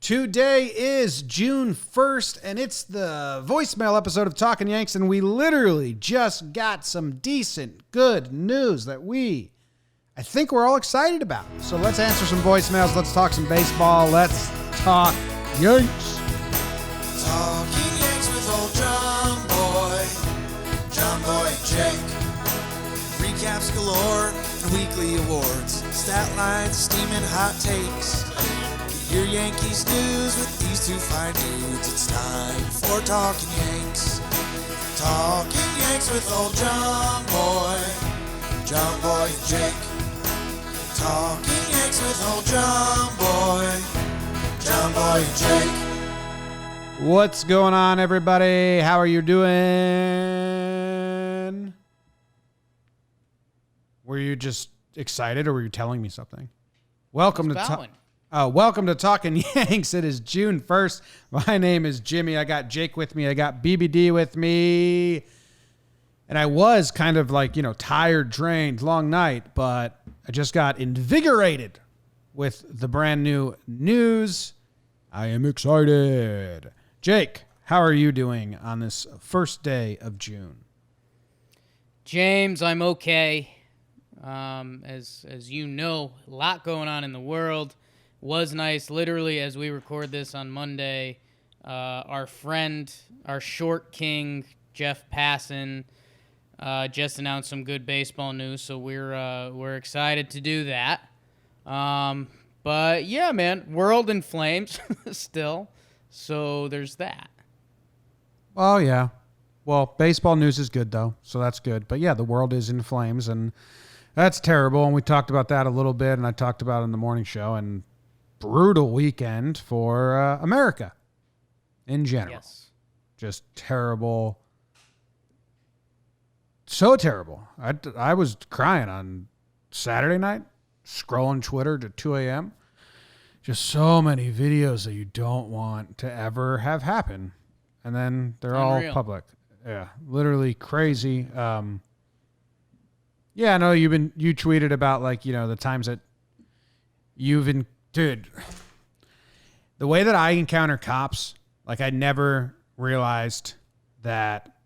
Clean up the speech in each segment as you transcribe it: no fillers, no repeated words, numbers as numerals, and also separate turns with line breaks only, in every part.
Today is June 1st, and it's the voicemail episode of Talkin Yanks, and we literally just got some decent, good news that I think we're all excited about. So let's answer some voicemails, let's talk some baseball, let's talk Yanks.
Talking Yanks with old Jomboy and Jake. Recaps galore and weekly awards, stat lines, steaming hot takes. Your Yankees news with these two fine dudes. It's time for Talkin Yanks. Talkin Yanks with old Jomboy and Jake. Talkin Yanks with old Jomboy and Jake.
What's going on, everybody? How are you doing? Were you just excited, or were you telling me something? Welcome to Talkin Yanks. It is June 1st. My name is Jimmy. I got Jake with me. I got BBD with me. And I was kind of like, tired, drained, long night, but I just got invigorated with the brand new news. I am excited. Jake, how are you doing on this first day of June?
James, I'm okay. As you know, a lot going on in the world. Was nice, literally, as we record this on Monday, our friend, our short king, Jeff Passan, just announced some good baseball news, so we're excited to do that. But yeah, man, world in flames still, so there's that.
Oh, yeah. Well, baseball news is good, though, so that's good. But yeah, the world is in flames, and that's terrible, and we talked about that a little bit, and I talked about it in the morning show, and brutal weekend for America in general.
Yes.
Just terrible. So terrible. I was crying on Saturday night, scrolling Twitter to 2 a.m. Just so many videos that you don't want to ever have happen. And then they're
Unreal.
all public. Yeah, literally crazy. Yeah, I know you tweeted about the times that dude, the way that I encounter cops, I never realized that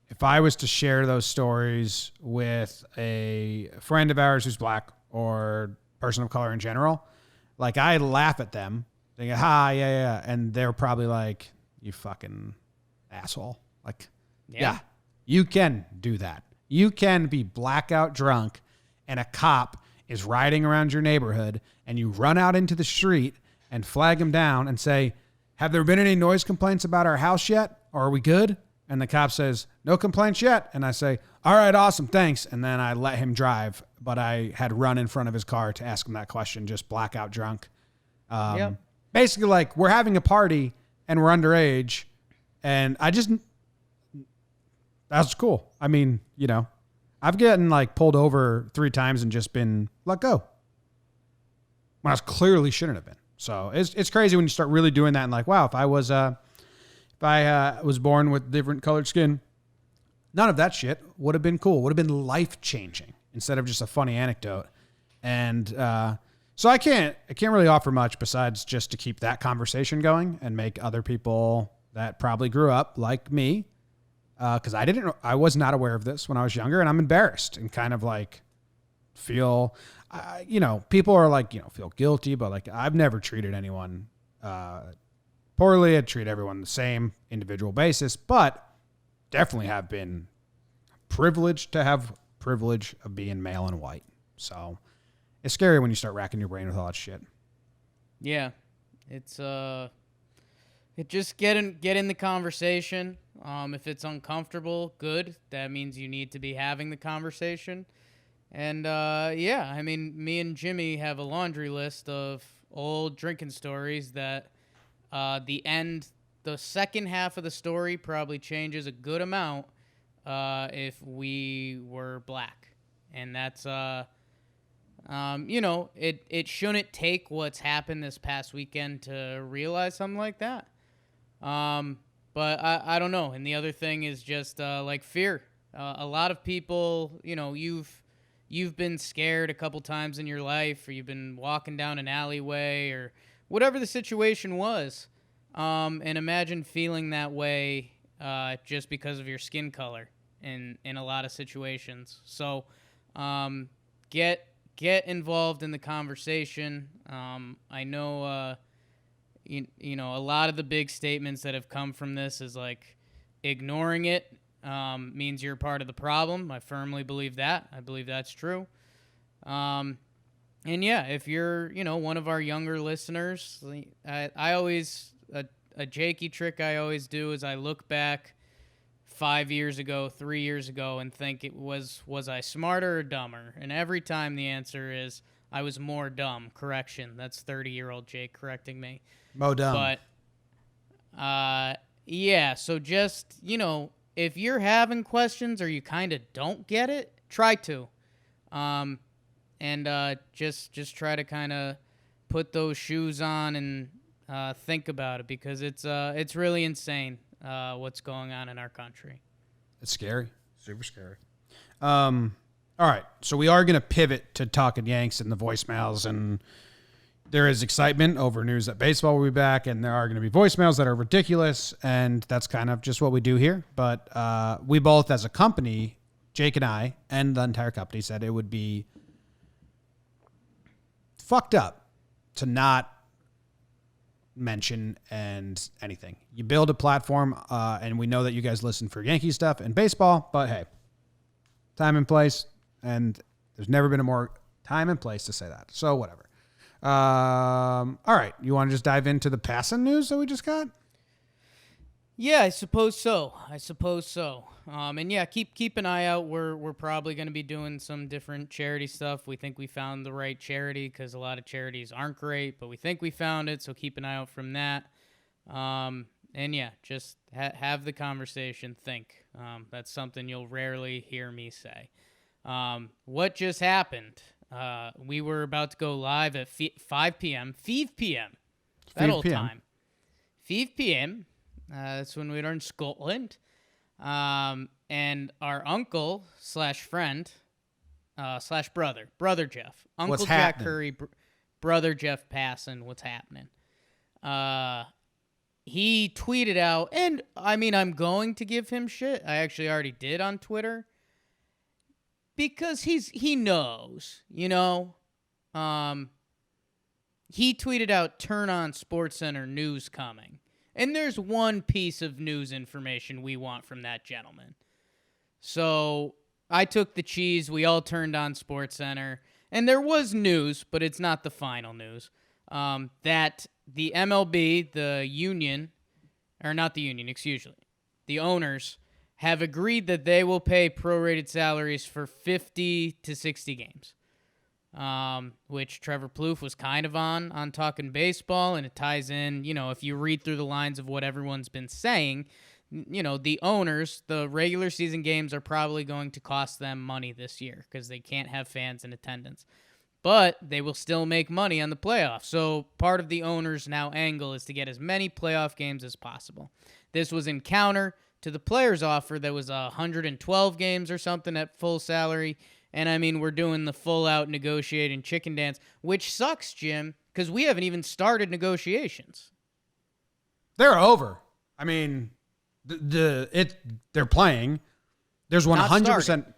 if I was to share those stories with a friend of ours who's black or person of color in general, I laugh at them, thinking, yeah. And they're probably like, you fucking asshole. Yeah, you can do that. You can be blackout drunk and a cop is riding around your neighborhood and you run out into the street and flag him down and say, have there been any noise complaints about our house yet? Or are we good? And the cop says, no complaints yet. And I say, all right, awesome, thanks. And then I let him drive, but I had run in front of his car to ask him that question, just blackout drunk. Basically, we're having a party and we're underage. And that's cool. I mean, I've gotten pulled over 3 times and just been let go when I clearly shouldn't have been. So it's crazy when you start really doing that and wow, if I was born with different colored skin, none of that shit would have been cool. Would have been life changing instead of just a funny anecdote. And so I can't really offer much besides just to keep that conversation going and make other people that probably grew up like me. Because I was not aware of this when I was younger, and I'm embarrassed and kind of feel, people are feel guilty, but I've never treated anyone poorly. I treat everyone the same individual basis, but definitely have been privileged to have privilege of being male and white. So it's scary when you start racking your brain with all that shit.
Yeah, it's just get in the conversation. If it's uncomfortable, good. That means you need to be having the conversation. And me and Jimmy have a laundry list of old drinking stories that the second half of the story probably changes a good amount if we were black. And that's it shouldn't take what's happened this past weekend to realize something like that. But I don't know. And the other thing is just fear. A lot of people, you've been scared a couple times in your life, or you've been walking down an alleyway or whatever the situation was. And imagine feeling that way just because of your skin color in a lot of situations. So get involved in the conversation. I know, you know, a lot of the big statements that have come from this is like ignoring it means you're part of the problem. I firmly believe that. I believe that's true. And yeah, if you're, you know, one of our younger listeners, I always, a Jakey trick I always do is I look back 5 years ago, 3 years ago, and think was I smarter or dumber? And every time the answer is I was more dumb. Correction. That's 30-year-old Jake correcting me.
Mo dumb.
But, yeah, so just, you know, if you're having questions or you kind of don't get it, try to. And just try to kind of put those shoes on and think about it, because it's really insane what's going on in our country.
It's scary. Super scary. All right, so we are going to pivot to talking Yanks and the voicemails, and there is excitement over news that baseball will be back, and there are going to be voicemails that are ridiculous, and that's kind of just what we do here. But we both, as a company, Jake and I, and the entire company, said it would be fucked up to not mention and anything. You build a platform, and we know that you guys listen for Yankee stuff and baseball, but hey, time and place, and there's never been a more time and place to say that. So whatever. All right, you want to just dive into the passing news that we just got?
Yeah, I suppose so. And yeah, keep an eye out. We're probably going to be doing some different charity stuff. We think we found the right charity, because a lot of charities aren't great, but we think we found it. So keep an eye out from that. And yeah, just have the conversation. Think. That's something you'll rarely hear me say. What just happened? We were about to go live at 5 p.m. 5 p.m. That old time. 5 p.m. That's when we were in Scotland. And our uncle / friend / brother Jeff, Uncle
What's
Jack
happening?
Curry, brother Jeff Passan. What's happening? He tweeted out, and I mean, I'm going to give him shit. I actually already did on Twitter, because he knows, you know. He tweeted out, "Turn on SportsCenter news coming." And there's one piece of news information we want from that gentleman. So I took the cheese. We all turned on SportsCenter. And there was news, but it's not the final news, that the MLB, the union, or not the union, excuse me, the owners have agreed that they will pay prorated salaries for 50 to 60 games. Which Trevor Plouffe was kind of on Talkin Baseball, and it ties in, you know, if you read through the lines of what everyone's been saying, you know, the owners, the regular season games are probably going to cost them money this year because they can't have fans in attendance, but they will still make money on the playoffs. So part of the owners' now angle is to get as many playoff games as possible. This was in counter to the players' offer that was 112 games or something at full salary. And, I mean, we're doing the full-out negotiating chicken dance, which sucks, Jim, because we haven't even started negotiations.
They're over. I mean, they're playing. There's 100%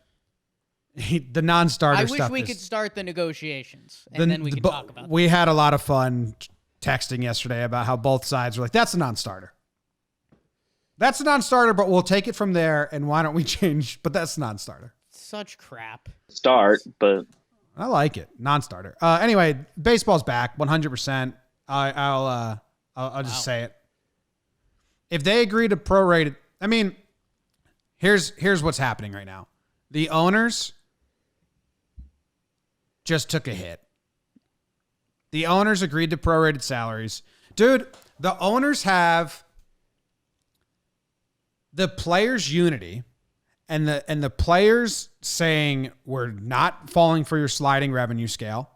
the non-starter stuff.
I wish we could start the negotiations, and then we could talk about
We had a lot of fun texting yesterday about how both sides were like, that's a non-starter. That's a non-starter, but we'll take it from there, and why don't we change? But that's a non-starter.
Such crap.
Start, but
I like it. Non-starter. Anyway, baseball's back 100%. I'll just say it. If they agree to prorate it, I mean, here's what's happening right now. The owners just took a hit. The owners agreed to prorated salaries. Dude, the owners have the players' unity. And the players saying, we're not falling for your sliding revenue scale.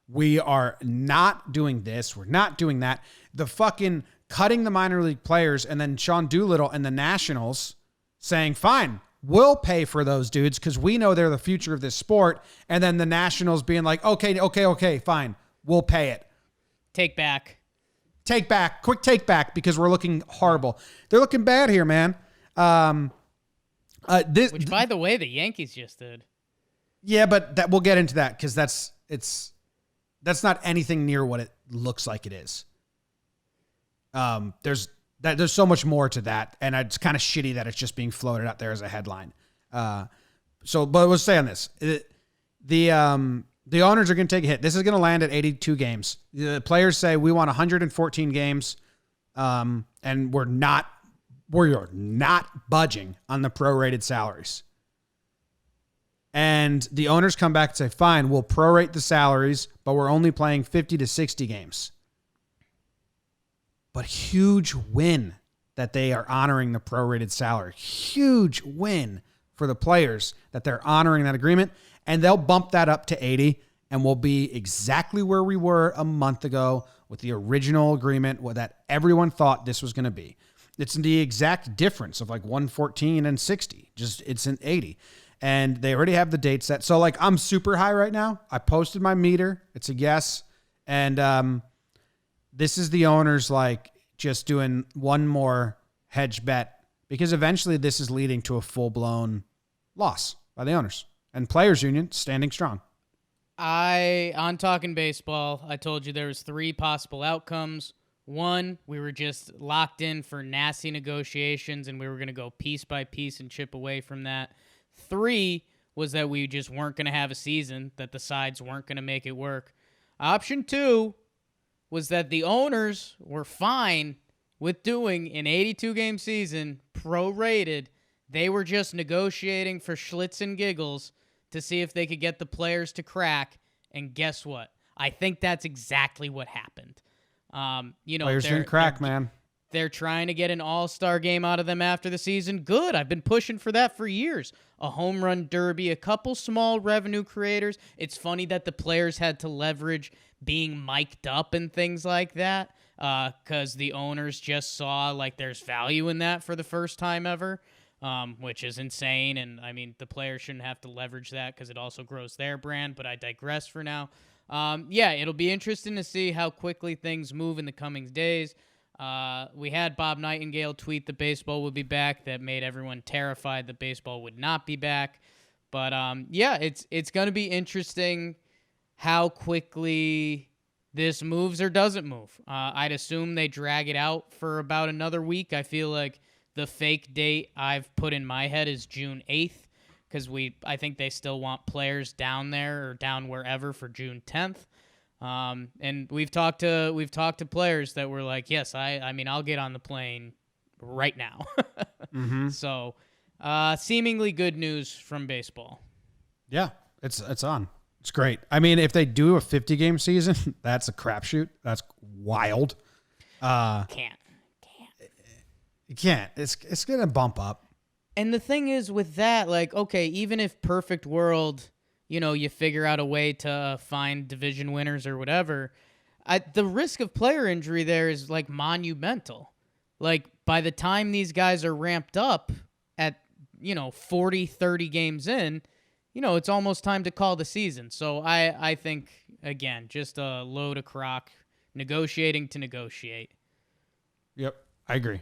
We are not doing this. We're not doing that. The fucking cutting the minor league players, and then Sean Doolittle and the Nationals saying, fine, we'll pay for those dudes because we know they're the future of this sport. And then the Nationals being like, okay, fine, we'll pay it.
Take back.
take back, because we're looking horrible. They're looking bad here, man.
Which, by the way, the Yankees just did.
Yeah, but we'll get into that because that's not anything near what it looks like it is. There's so much more to that, and it's kind of shitty that it's just being floated out there as a headline. But we'll stay on this. The owners are going to take a hit. This is going to land at 82 games. The players say we want 114 games, and we're not budging on the prorated salaries. And the owners come back and say, fine, we'll prorate the salaries, but we're only playing 50 to 60 games. But huge win that they are honoring the prorated salary. Huge win for the players that they're honoring that agreement. And they'll bump that up to 80, and we'll be exactly where we were a month ago with the original agreement that everyone thought this was going to be. It's the exact difference of like 114 and 60. Just it's an 80. And they already have the date set. So like I'm super high right now. I posted my meter. It's a yes. And this is the owners like just doing one more hedge bet because eventually this is leading to a full-blown loss by the owners and players union standing strong.
On Talkin Baseball, I told you there was 3 possible outcomes. 1, we were just locked in for nasty negotiations and we were going to go piece by piece and chip away from that. 3 was that we just weren't going to have a season, that the sides weren't going to make it work. Option 2 was that the owners were fine with doing an 82-game season prorated. They were just negotiating for schlitz and giggles to see if they could get the players to crack. And guess what? I think that's exactly what happened.
Players didn't crack, man.
They're trying to get an all-star game out of them after the season. Good. I've been pushing for that for years. A home run derby, a couple small revenue creators. It's funny that the players had to leverage being mic'd up and things like that because the owners just saw like there's value in that for the first time ever, which is insane. And, I mean, the players shouldn't have to leverage that because it also grows their brand, but I digress for now. It'll be interesting to see how quickly things move in the coming days. We had Bob Nightingale tweet that baseball would be back. That made everyone terrified that baseball would not be back. But it's going to be interesting how quickly this moves or doesn't move. I'd assume they drag it out for about another week. I feel like the fake date I've put in my head is June 8th because I think they still want players down there or down wherever for June 10th. And we've talked to players that were like, yes, I mean, I'll get on the plane right now.
Mm-hmm.
So, seemingly good news from baseball.
Yeah, it's on. It's great. I mean, if they do a 50-game season, that's a crapshoot. That's wild.
Can't.
You can't. It's gonna bump up.
And the thing is with that, like, okay, even if perfect world, you figure out a way to find division winners or whatever, the risk of player injury there is, like, monumental. Like, by the time these guys are ramped up at, 40, 30 games in, it's almost time to call the season. So I think, again, just a load of crock, negotiating to negotiate.
Yep, I agree.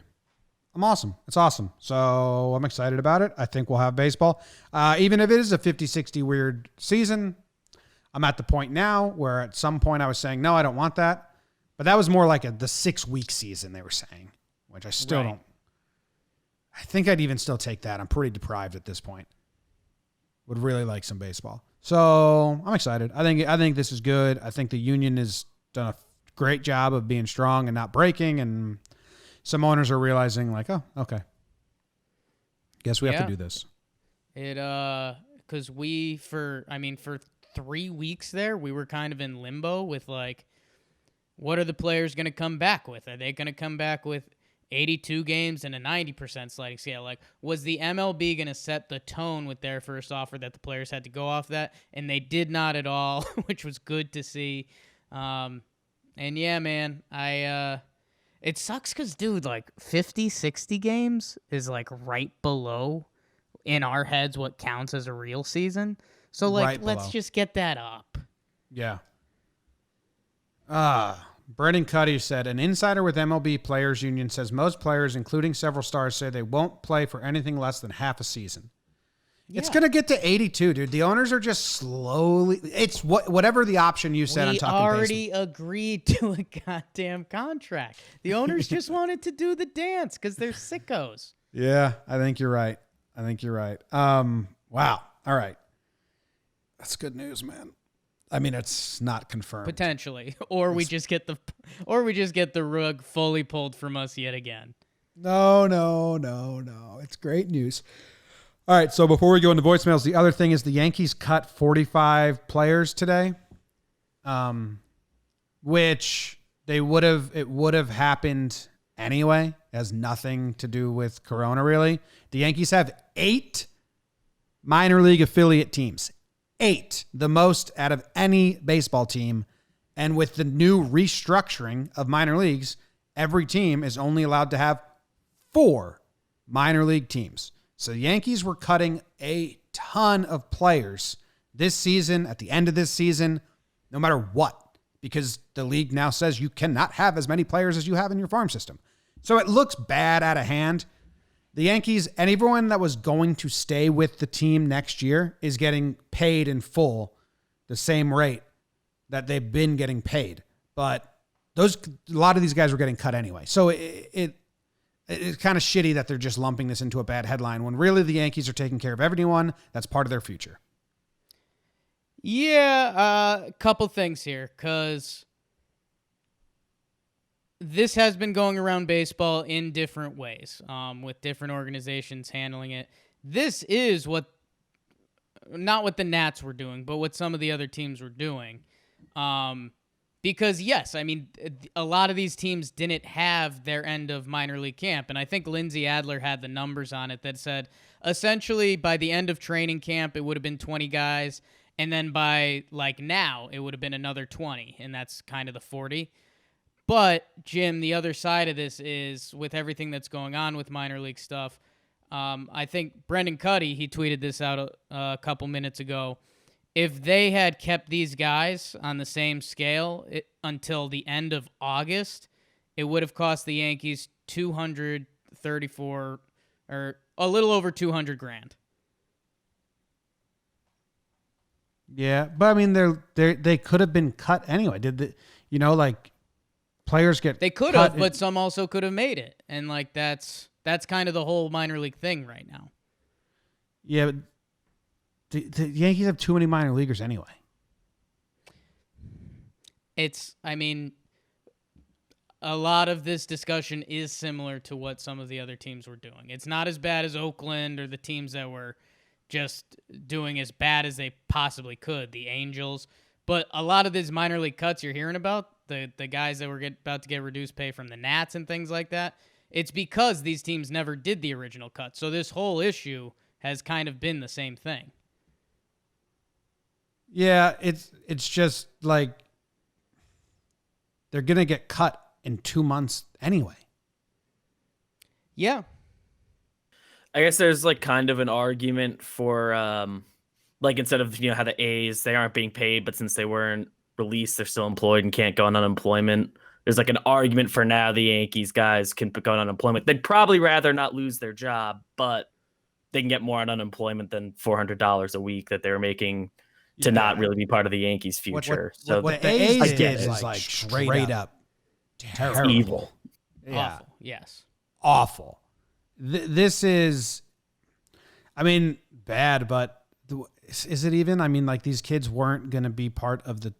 I'm awesome. It's awesome. So I'm excited about it. I think we'll have baseball. Even if it is a 50-60 weird season, I'm at the point now where at some point I was saying, no, I don't want that. But that was more like the 6-week season they were saying, which I still don't. I think I'd even still take that. I'm pretty deprived at this point. Would really like some baseball. So I'm excited. I think this is good. I think the union has done a great job of being strong and not breaking, and some owners are realizing, like, oh, okay, guess we have to do this.
Because for 3 weeks there, we were kind of in limbo with, like, what are the players going to come back with? Are they going to come back with 82 games and a 90% sliding scale? Like, was the MLB going to set the tone with their first offer that the players had to go off that? And they did not at all, which was good to see. And yeah, man, it sucks because, dude, like 50, 60 games is like right below in our heads what counts as a real season. So, like, let's just get that up.
Yeah. Brendan Cuddy said, an insider with MLB Players Union says most players, including several stars, say they won't play for anything less than half a season. Yeah. It's going to get to 82, dude. The owners are just slowly. It's whatever the option you said on Talkin.
We already agreed to a goddamn contract. The owners just wanted to do the dance because they're sickos.
Yeah, I think you're right. Wow. All right. That's good news, man. I mean, it's not confirmed.
Potentially. Or we just get the rug fully pulled from us yet again.
No. It's great news. All right, so before we go into voicemails, the other thing is the Yankees cut 45 players today, which it would have happened anyway. It has nothing to do with Corona, really. The Yankees have 8 minor league affiliate teams. 8, the most out of any baseball team. And with the new restructuring of minor leagues, every team is only allowed to have 4 minor league teams. So the Yankees were cutting a ton of players this season, at the end of this season, no matter what, because the league now says you cannot have as many players as you have in your farm system. So it looks bad out of hand. The Yankees and everyone that was going to stay with the team next year is getting paid in full the same rate that they've been getting paid. But a lot of these guys were getting cut anyway. So it's kind of shitty that they're just lumping this into a bad headline when really the Yankees are taking care of everyone that's part of their future.
Yeah, a couple things here, because this has been going around baseball in different ways, with different organizations handling it. This is not what the Nats were doing, but what some of the other teams were doing. Because, yes, I mean, a lot of these teams didn't have their end of minor league camp. And I think Lindsey Adler had the numbers on it that said, essentially, by the end of training camp, it would have been 20 guys. And then by, now, it would have been another 20. And that's kind of the 40. But, Jim, the other side of this is, with everything that's going on with minor league stuff, I think Brendan Cuddy, he tweeted this out a couple minutes ago. If they had kept these guys on the same scale until the end of August, it would have cost the Yankees $234 or a little over $200,000.
Yeah, but I mean, they could have been cut anyway. Players get
they could have, but some also could have made it, and that's kind of the whole minor league thing right now.
Yeah. But the Yankees have too many minor leaguers anyway.
A lot of this discussion is similar to what some of the other teams were doing. It's not as bad as Oakland or the teams that were just doing as bad as they possibly could, the Angels. But a lot of these minor league cuts you're hearing about, the guys that were about to get reduced pay from the Nats and things like that, it's because these teams never did the original cut. So this whole issue has kind of been the same thing.
Yeah, it's just they're going to get cut in 2 months anyway.
Yeah.
I guess there's kind of an argument for instead of how the A's, they aren't being paid, but since they weren't released, they're still employed and can't go on unemployment. There's an argument for now the Yankees guys can go on unemployment. They'd probably rather not lose their job, but they can get more on unemployment than $400 a week that they were making to not really be part of the Yankees' future.
What the A's did is straight up terrible.
Evil.
Yeah.
Awful. Yes.
Awful. This is, bad, but is it even? These kids weren't going to be part of the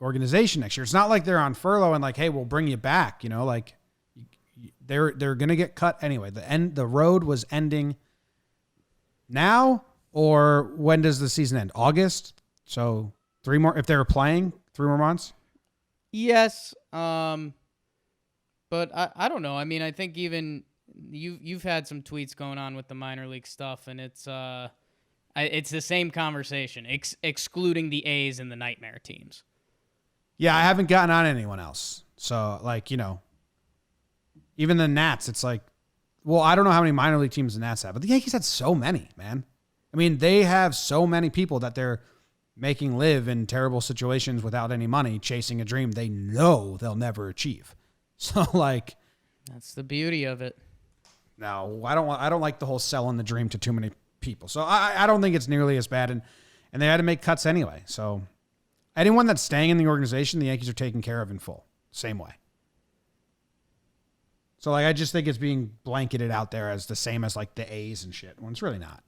organization next year. It's not like they're on furlough and hey, we'll bring you back. They're going to get cut anyway. The road was ending now, or when does the season end? August. So 3 more, if they were playing 3 more months.
Yes. But I don't know. I think even you've had some tweets going on with the minor league stuff, and it's the same conversation, excluding the A's and the nightmare teams.
Yeah, I haven't gotten on anyone else. So even the Nats, it's I don't know how many minor league teams the Nats have, but the Yankees had so many, man. They have so many people that they're making live in terrible situations without any money, chasing a dream they know they'll never achieve. So like,
That's the beauty of it.
no, I don't like the whole selling the dream to too many people. So I don't think it's nearly as bad. And they had to make cuts anyway. So anyone that's staying in the organization, the Yankees are taking care of in full. Same way. So like, I just think it's being blanketed out there as the same as like the A's and shit, when it's really not.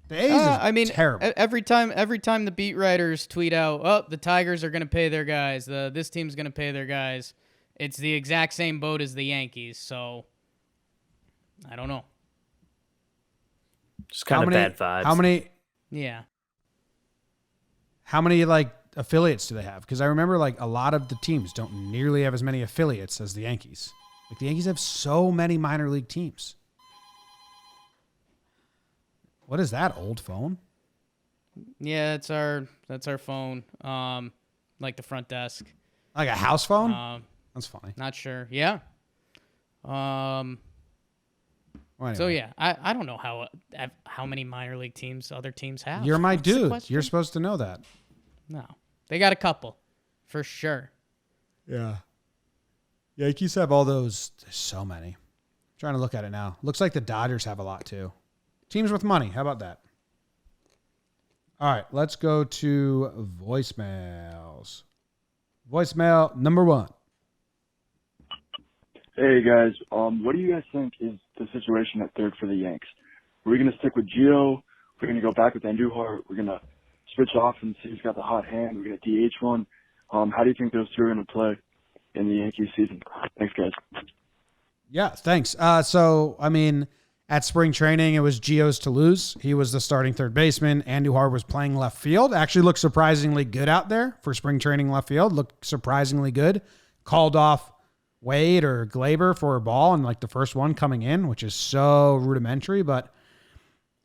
The A's is terrible.
Every time the beat writers tweet out, "Oh, the Tigers are going to pay their guys. This team's going to pay their guys." It's the exact same boat as the Yankees. So I don't know.
Just kind of bad vibes.
How many like affiliates do they have? Because I remember like a lot of the teams don't nearly have as many affiliates as the Yankees. Like the Yankees have so many minor league teams. What is that, old phone?
Yeah, that's our phone. Like the front desk.
Like a house phone? That's funny.
Not sure. Yeah.
Well, anyway.
So yeah, I don't know how many minor league teams other teams have.
You're my
What's the
dude.
question?
You're supposed to know that.
No, they got a couple, for sure.
Yeah. Yankees have all those. There's so many. I'm trying to look at it now. Looks like the Dodgers have a lot too. Teams with money. How about that? All right, let's go to voicemails. Voicemail number 1.
Hey guys, what do you guys think is the situation at third for the Yanks? Are we going to stick with Gio? We're going to go back with Andujar? We're going to switch off and see who's got the hot hand? We're going to DH one? How do you think those two are going to play in the Yankees season? Thanks, guys.
Yeah, thanks. So, I mean, at spring training, it was Gio's to lose. He was the starting third baseman. Andujar was playing left field. Actually looked surprisingly good out there for spring training left field. Looked surprisingly good. Called off Wade or Glaber for a ball and like the first one coming in, which is so rudimentary. But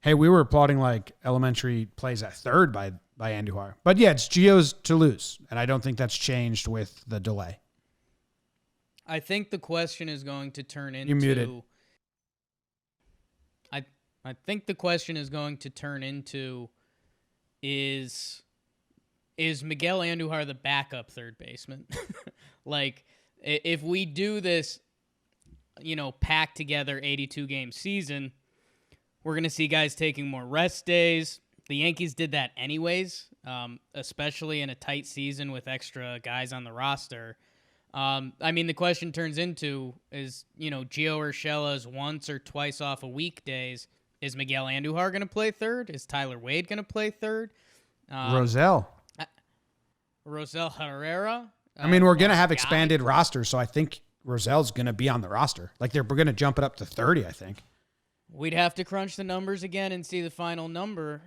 hey, we were applauding like elementary plays at third by Andujar. But yeah, it's Gio's to lose. And I don't think that's changed with the delay.
I think the question is going to turn into...
You're muted.
I think the question is going to turn into is Miguel Andujar the backup third baseman? Like, if we do this, packed together 82-game season, we're going to see guys taking more rest days. The Yankees did that anyways, especially in a tight season with extra guys on the roster. The question turns into is, Gio Urshela's once or twice off a weekdays. Is Miguel Andujar going to play third? Is Tyler Wade going to play third?
Rosell
Herrera?
We're going to have expanded rosters, so I think Rosell's going to be on the roster. Like, we're going to jump it up to 30, I think.
We'd have to crunch the numbers again and see the final number,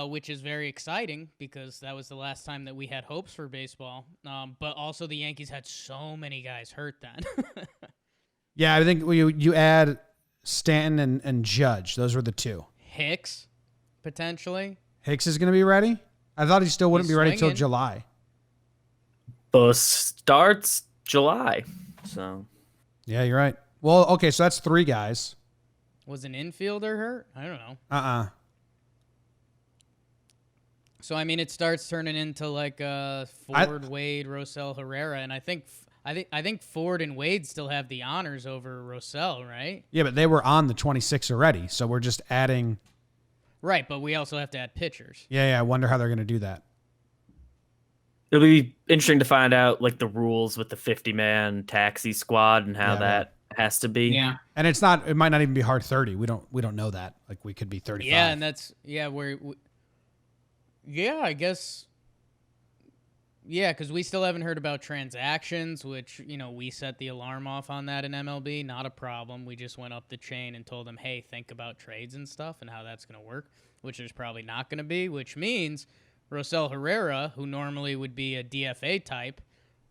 which is very exciting because that was the last time that we had hopes for baseball. But also the Yankees had so many guys hurt then.
Yeah, I think you add Stanton and Judge. Those were the two.
Hicks, potentially.
Hicks is going to be ready? I thought he still wouldn't be ready till July.
Both starts July. So.
Yeah, you're right. Well, okay, so that's 3 guys.
Was an infielder hurt? I don't know. So it starts turning into like Ford, Wade, Rosell, Herrera, and I think Ford and Wade still have the honors over Rosell, right?
Yeah, but they were on the 26 already, so we're just adding.
Right, but we also have to add pitchers.
Yeah. I wonder how they're going to do that.
It'll be interesting to find out like the rules with the 50-man taxi squad and how that has to be.
Yeah,
and it might not even be hard 30. We don't know that. Like we could be 35.
Yeah, and that's I guess. Yeah, because we still haven't heard about transactions, which, we set the alarm off on that in MLB. Not a problem. We just went up the chain and told them, hey, think about trades and stuff and how that's going to work, which there's probably not going to be, which means Rosell Herrera, who normally would be a DFA type,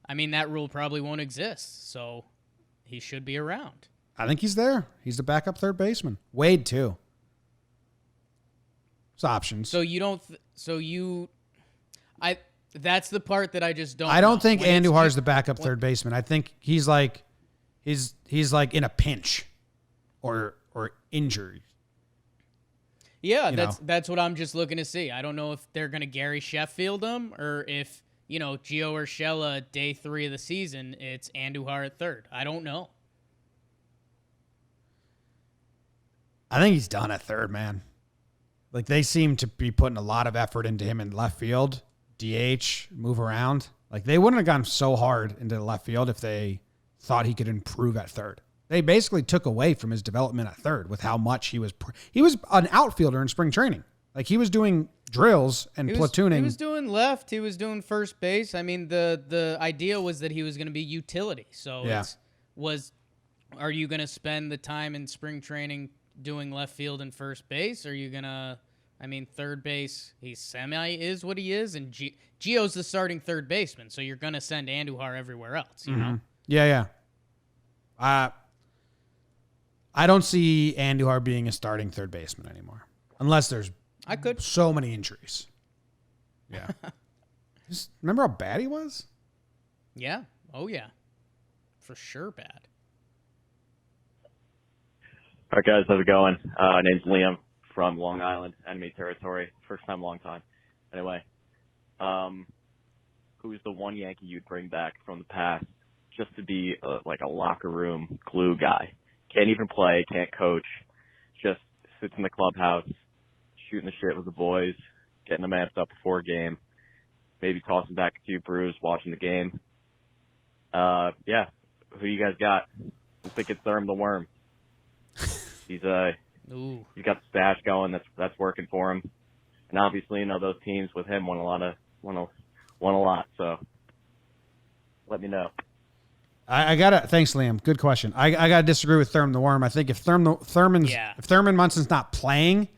that rule probably won't exist, so he should be around.
I think he's there. He's the backup third baseman. Wade, too. It's options.
So you don't... That's the part that I just don't.
I don't think Andujar's the backup third baseman. I think he's like in a pinch or injury.
Yeah,
you
that's what I'm just looking to see. I don't know if they're going to Gary Sheffield him or if, Gio Urshela, day 3 of the season, it's Andujar at third. I don't know.
I think he's done at third, man. Like, they seem to be putting a lot of effort into him in left field, DH, move around. Like, they wouldn't have gone so hard into left field if they thought he could improve at third. They basically took away from his development at third with how much he was an outfielder in spring training. Like, he was doing drills and platooning.
He was doing left. He was doing first base. I mean, the idea was that he was going to be utility. So
Yeah.
are you going to spend the time in spring training doing left field and first base? Are you going to, third base, he's is what he is. And Gio's the starting third baseman. So you're going to send Andujar everywhere else, you know?
Yeah. I don't see Andujar being a starting third baseman anymore. Unless there's so many injuries. Yeah. Just remember how bad he was?
Yeah. Oh, yeah. For sure bad.
All right, guys, how's it going? Name's Liam from Long Island, enemy territory. First time, long time. Anyway, who's the one Yankee you'd bring back from the past just to be like a locker room glue guy? Can't even play, can't coach, just sits in the clubhouse, shooting the shit with the boys, getting them amped up before a game, maybe tossing back a few brews, watching the game. Yeah, who you guys got? I think it's Therm the Worm. He's got the stash going. That's working for him, and obviously, those teams with him won a lot. So let me know.
Thanks, Liam. Good question. I gotta disagree with Therm the Worm. I think if Thurman Munson's not playing,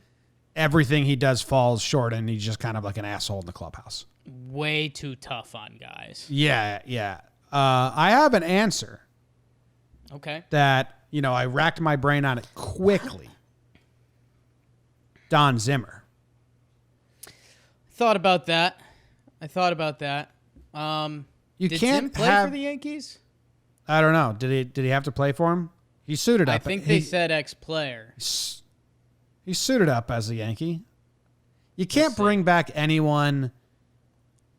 everything he does falls short, and he's just kind of like an asshole in the clubhouse.
Way too tough on guys.
Yeah. I have an answer.
Okay.
That, I racked my brain on it quickly. Don Zimmer.
Thought about that.
You
did
can't
Zim play for the Yankees?
I don't know. Did he have to play for him? He suited up.
I think they said ex-player.
He suited up as a Yankee. You can't bring back anyone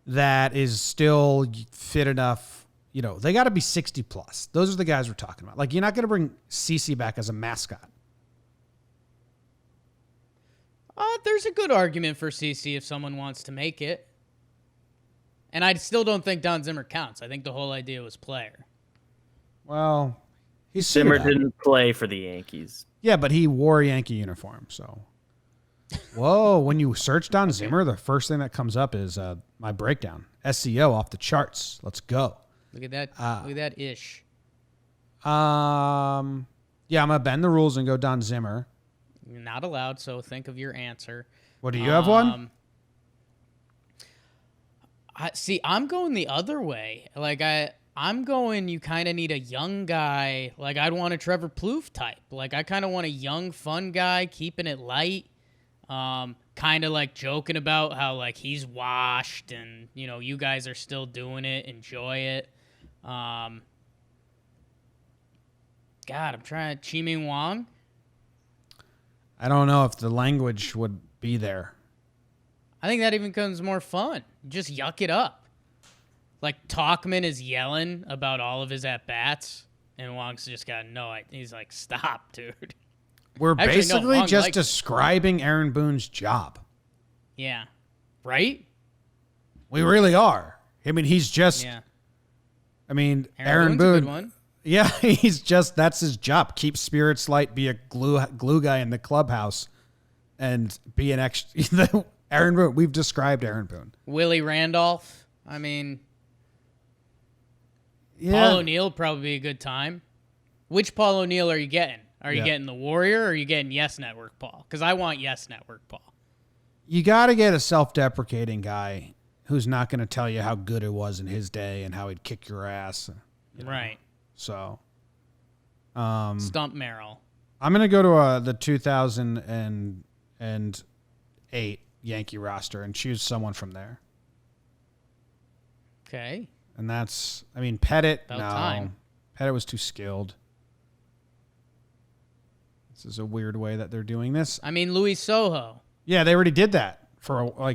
that is still fit enough. They got to be 60 plus. Those are the guys we're talking about. Like, you're not going to bring CeCe back as a mascot.
There's a good argument for CeCe if someone wants to make it. And I still don't think Don Zimmer counts. I think the whole idea was player.
Well,
Zimmer didn't play for the Yankees.
Yeah, but he wore a Yankee uniform, so. Whoa, when you search Don Zimmer, the first thing that comes up is my breakdown. SEO off the charts. Let's go.
Look at that. Look at that ish.
Yeah, I'm going to bend the rules and go Don Zimmer.
You're not allowed, so think of your answer.
What, do you have one?
I'm going the other way. Like, I'm going, you kind of need a young guy. Like, I'd want a Trevor Plouffe type. Like, I kind of want a young, fun guy, keeping it light. Kind of like joking about how, like, he's washed and, you guys are still doing it. Enjoy it. God, I'm trying. Chi-Ming Wang?
I don't know if the language would be there.
I think that even becomes more fun. Just yuck it up. Like, Talkman is yelling about all of his at-bats, and Wong's just got he's like, stop, dude.
We're basically just describing Aaron Boone's job.
Yeah. Right?
We really are. I mean, he's just... Yeah. I mean, Aaron Boone...
a good one.
Yeah, that's his job. Keep spirits light, be a glue guy in the clubhouse, and be an extra... Aaron Boone. We've described Aaron Boone.
Willie Randolph. I mean...
Yeah.
Paul O'Neill would probably be a good time. Which Paul O'Neill are you getting? Are you getting the Warrior or are you getting Yes Network Paul? Because I want Yes Network Paul.
You got to get a self-deprecating guy who's not going to tell you how good it was in his day and how he'd kick your ass.
Right.
So.
Stump Merrill.
I'm going to go to the 2008 Yankee roster and choose someone from there.
Okay.
And that's, Pettit.
About time.
Pettit was too skilled. This is a weird way that they're doing this.
I mean, Luis Sojo.
Yeah, they already did that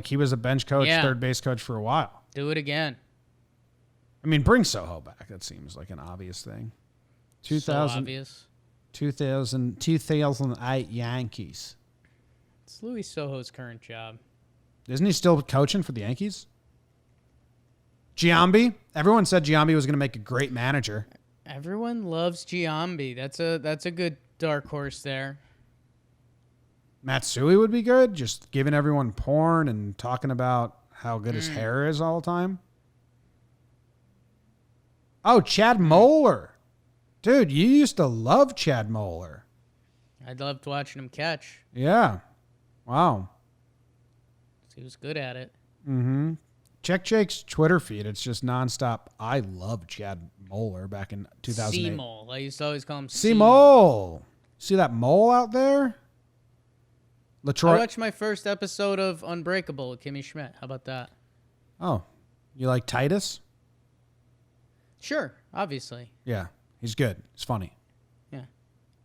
he was a bench coach,
Yeah.
third base coach for a while.
Do it again.
I mean, bring Soho back. That seems like an obvious thing.
So obvious.
2008 Yankees.
It's Luis Sojo's current job.
Isn't he still coaching for the Yankees? Giambi. Everyone said Giambi was going to make a great manager.
Everyone loves Giambi. That's a good dark horse there.
Matsui would be good, just giving everyone porn and talking about how good his hair is all the time. Oh, Chad Moeller. Dude, you used to love Chad Moeller.
I loved watching him catch.
Yeah. Wow.
He was good at it.
Mm-hmm. Check Jake's Twitter feed. It's just nonstop. I love Chad Moeller back in 2008.
C-Mole. I used to always call him
C-Mole. See that mole out there?
I watched my first episode of Unbreakable with Kimmy Schmidt. How about that?
Oh, you like Titus?
Sure, obviously.
Yeah, he's good. He's funny.
Yeah.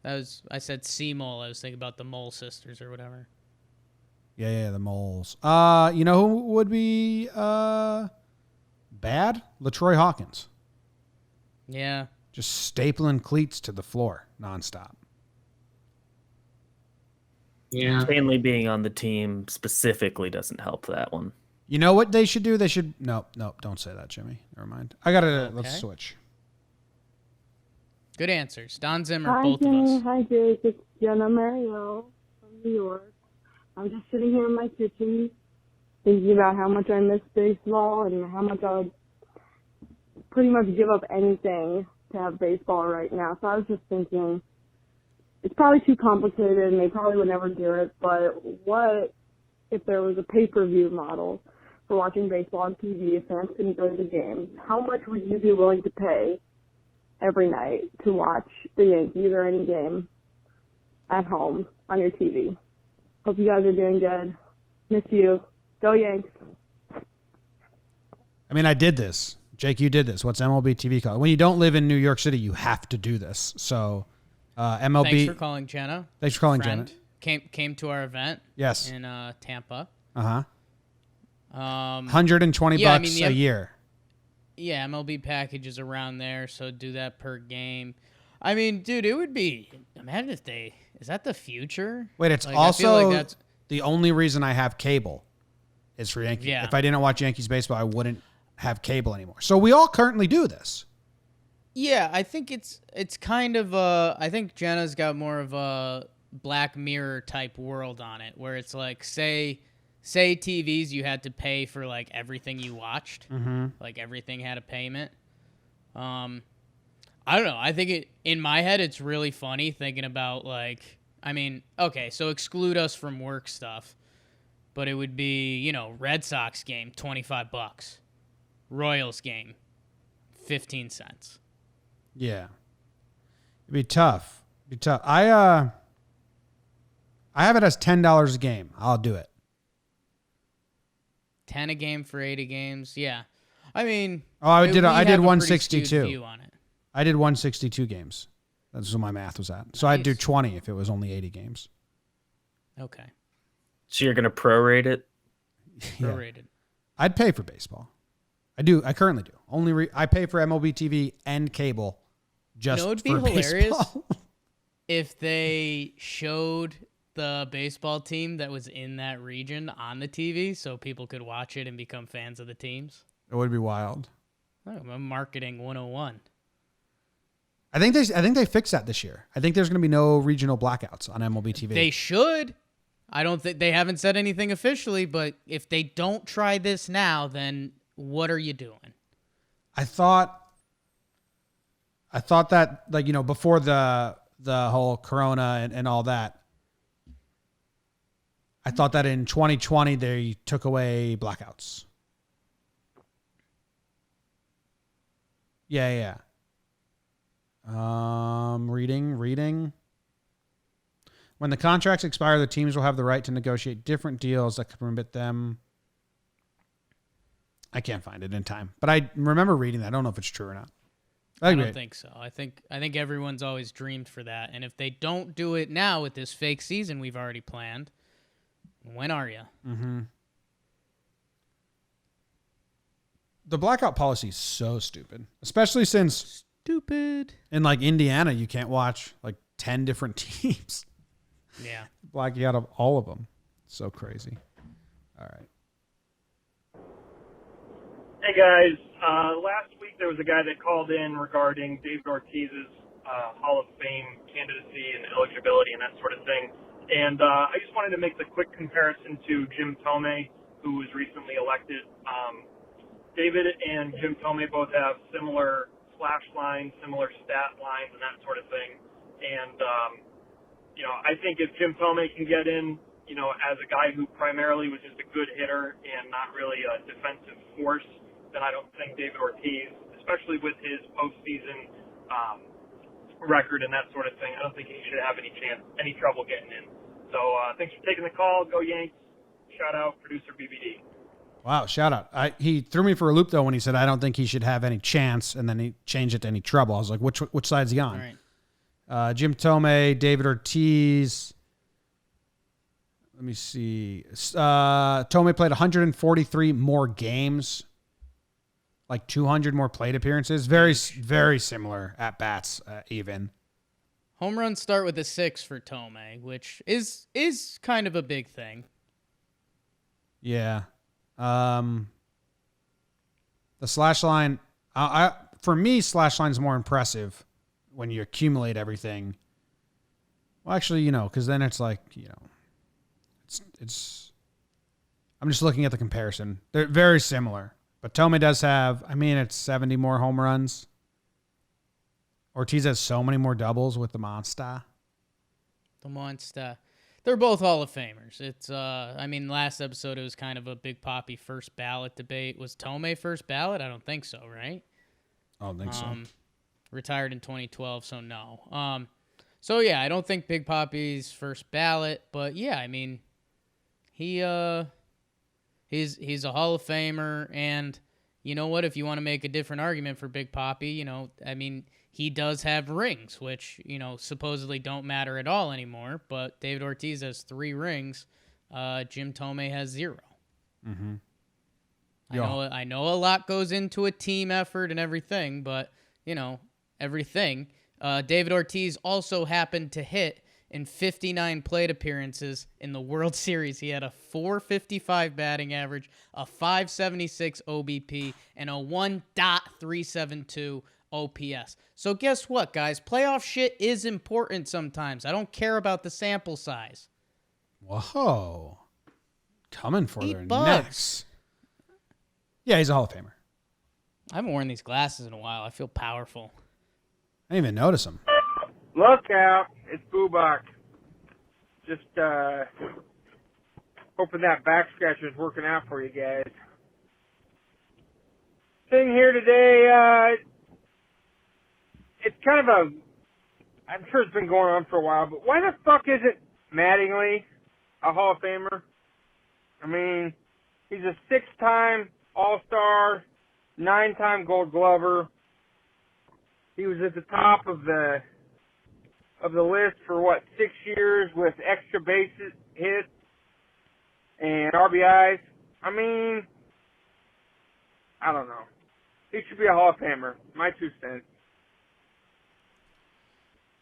I said C-Mole. I was thinking about the Mole Sisters or whatever.
Yeah, the moles. You know who would be bad? LaTroy Hawkins.
Yeah.
Just stapling cleats to the floor nonstop.
Yeah.
Stanley being on the team specifically doesn't help that one.
You know what they should do? They should... No, don't say that, Jimmy. Never mind. I got to... Let's switch.
Good answers. Don Zimmer,
Hi,
both
Jimmy.
of us.
Hi, Jake. It's Jenna Mario from New York. I'm just sitting here in my kitchen thinking about how much I miss baseball and how much I would pretty much give up anything to have baseball right now. So I was just thinking, it's probably too complicated and they probably would never do it, but what if there was a pay-per-view model for watching baseball on TV if fans couldn't go to the games? How much would you be willing to pay every night to watch the Yankees or any game at home on your TV? Hope you guys are doing good. Miss you. Go Yanks.
I mean, I did this. Jake, you did this. What's MLB TV called? When you don't live in New York City, you have to do this. So, MLB...
Thanks for calling Jenna.
Thanks for calling
Friend.
Jenna.
Came to our event.
Yes.
In Tampa.
Uh-huh.
120
$120 a year.
Yeah, MLB packages around there, so do that per game. I mean, dude, it would be... Imagine if they... Is that the future?
Wait, it's
like,
also
that's
the only reason I have cable is for Yankees.
Yeah.
If I didn't watch Yankees baseball, I wouldn't have cable anymore. So we all currently do this.
Yeah, I think it's kind of I think Jenna's got more of a Black Mirror type world on it, where it's like, say TVs you had to pay for like everything you watched, like everything had a payment. I don't know. I think in my head it's really funny thinking about like, I mean, okay, so exclude us from work stuff, but it would be, Red Sox game, $25, Royals game, 15 cents.
Yeah. It'd be tough. I have it as $10 a game. I'll do it.
10 a game for 80 games. Yeah. I mean,
I did
we have a pretty
162.
skewed view on it.
I did 162 games. That's what my math was at. So I'd do 20 if it was only 80 games.
Okay.
So you're going to prorate it?
Prorated.
I'd pay for baseball. I do. I currently do. I pay for MLB TV and cable just
It'd be
for
hilarious
baseball.
if they showed the baseball team that was in that region on the TV so people could watch it and become fans of the teams.
It would be wild.
Oh, marketing 101.
I think they fixed that this year. I think there's going to be no regional blackouts on MLB TV.
They should. I don't think they haven't said anything officially, but if they don't try this now, then what are you doing?
I thought that, like, before the whole corona and all that, I thought that in 2020 they took away blackouts. Yeah. Reading. When the contracts expire, the teams will have the right to negotiate different deals that could permit them. I can't find it in time, but I remember reading that. I don't know if it's true or not.
I don't think so. I think everyone's always dreamed for that. And if they don't do it now with this fake season we've already planned, when are you?
Mm-hmm. The blackout policy is so stupid, especially since in like Indiana, you can't watch like 10 different teams.
Yeah.
Black you out of all of them. So crazy. All right.
Hey guys, last week there was a guy that called in regarding David Ortiz's Hall of Fame candidacy and eligibility and that sort of thing. And I just wanted to make the quick comparison to Jim Thome, who was recently elected. David and Jim Thome both have similar slash lines, similar stat lines, and that sort of thing. And, I think if Jim Thome can get in, as a guy who primarily was just a good hitter and not really a defensive force, then I don't think David Ortiz, especially with his postseason record and that sort of thing, I don't think he should have any trouble getting in. So thanks for taking the call. Go Yanks. Shout out, producer BBD.
Wow, shout out. He threw me for a loop, though, when he said, I don't think he should have any chance, and then he changed it to any trouble. I was like, which side's he on?
All right.
Jim Thome, David Ortiz. Let me see. Thome played 143 more games, like 200 more plate appearances. Very, very similar at bats, even.
Home runs start with a 6 for Thome, which is kind of a big thing.
Yeah. The slash line, for me, slash line's more impressive when you accumulate everything. Well, actually, because then it's like, it's. I'm just looking at the comparison. They're very similar, but Thome does have. It's 70 more home runs. Ortiz has so many more doubles with the monster.
They're both Hall of Famers. It's last episode it was kind of a Big Papi first ballot debate. Was Thome first ballot? I don't think so, right?
I don't think so.
Retired in 2012, so no. So yeah, I don't think Big Papi's first ballot, but yeah, he's a Hall of Famer, and you know what? If you want to make a different argument for Big Papi, he does have rings, which, supposedly don't matter at all anymore. But David Ortiz has 3 rings. Jim Thome has 0.
Mm-hmm.
I know a lot goes into a team effort and everything, but, everything. David Ortiz also happened to hit in 59 plate appearances in the World Series. He had a .455 batting average, a .576 OBP, and a 1.372 OPS. So guess what, guys? Playoff shit is important sometimes. I don't care about the sample size.
Whoa. Coming for
Eat
their
bugs.
necks. Yeah, he's a Hall of Famer.
I haven't worn these glasses in a while. I feel powerful.
I didn't even notice him.
Look out. It's Boobach. Just hoping that back scratcher is working out for you guys. Thing here today, it's kind of I'm sure it's been going on for a while, but why the fuck isn't Mattingly a Hall of Famer? He's a 6-time All-Star, 9-time Gold Glover. He was at the top of the list for 6 years with extra base hits and RBIs. I don't know. He should be a Hall of Famer. My 2 cents.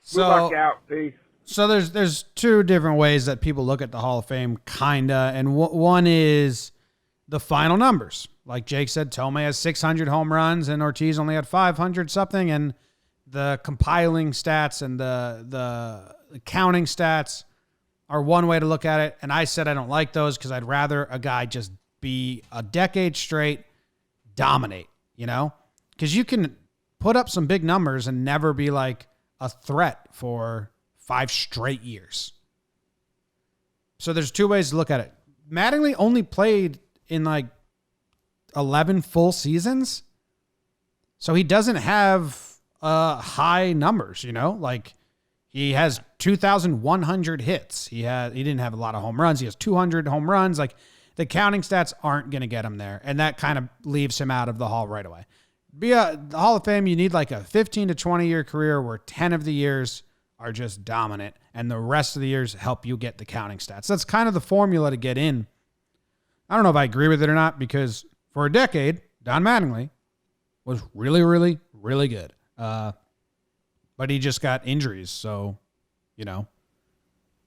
So,
Good luck out. Peace.
So there's 2 different ways that people look at the Hall of Fame, kinda, and one is the final numbers. Like Jake said, Thome has 600 home runs, and Ortiz only had 500 something, and the compiling stats and the counting stats are one way to look at it. And I said I don't like those because I'd rather a guy just be a decade straight, dominate, because you can put up some big numbers and never be like a threat for 5 straight years. So there's 2 ways to look at it. Mattingly only played in 11 full seasons. So he doesn't have high numbers, he has 2,100 hits. He didn't have a lot of home runs. He has 200 home runs. The counting stats aren't going to get him there. And that kind of leaves him out of the Hall right away. be the Hall of Fame, you need like a 15 to 20 year career where 10 of the years are just dominant and the rest of the years help you get the counting stats. That's kind of the formula to get in. I don't know if I agree with it or not, because for a decade, Don Mattingly was really, really, really good. But he just got injuries. So,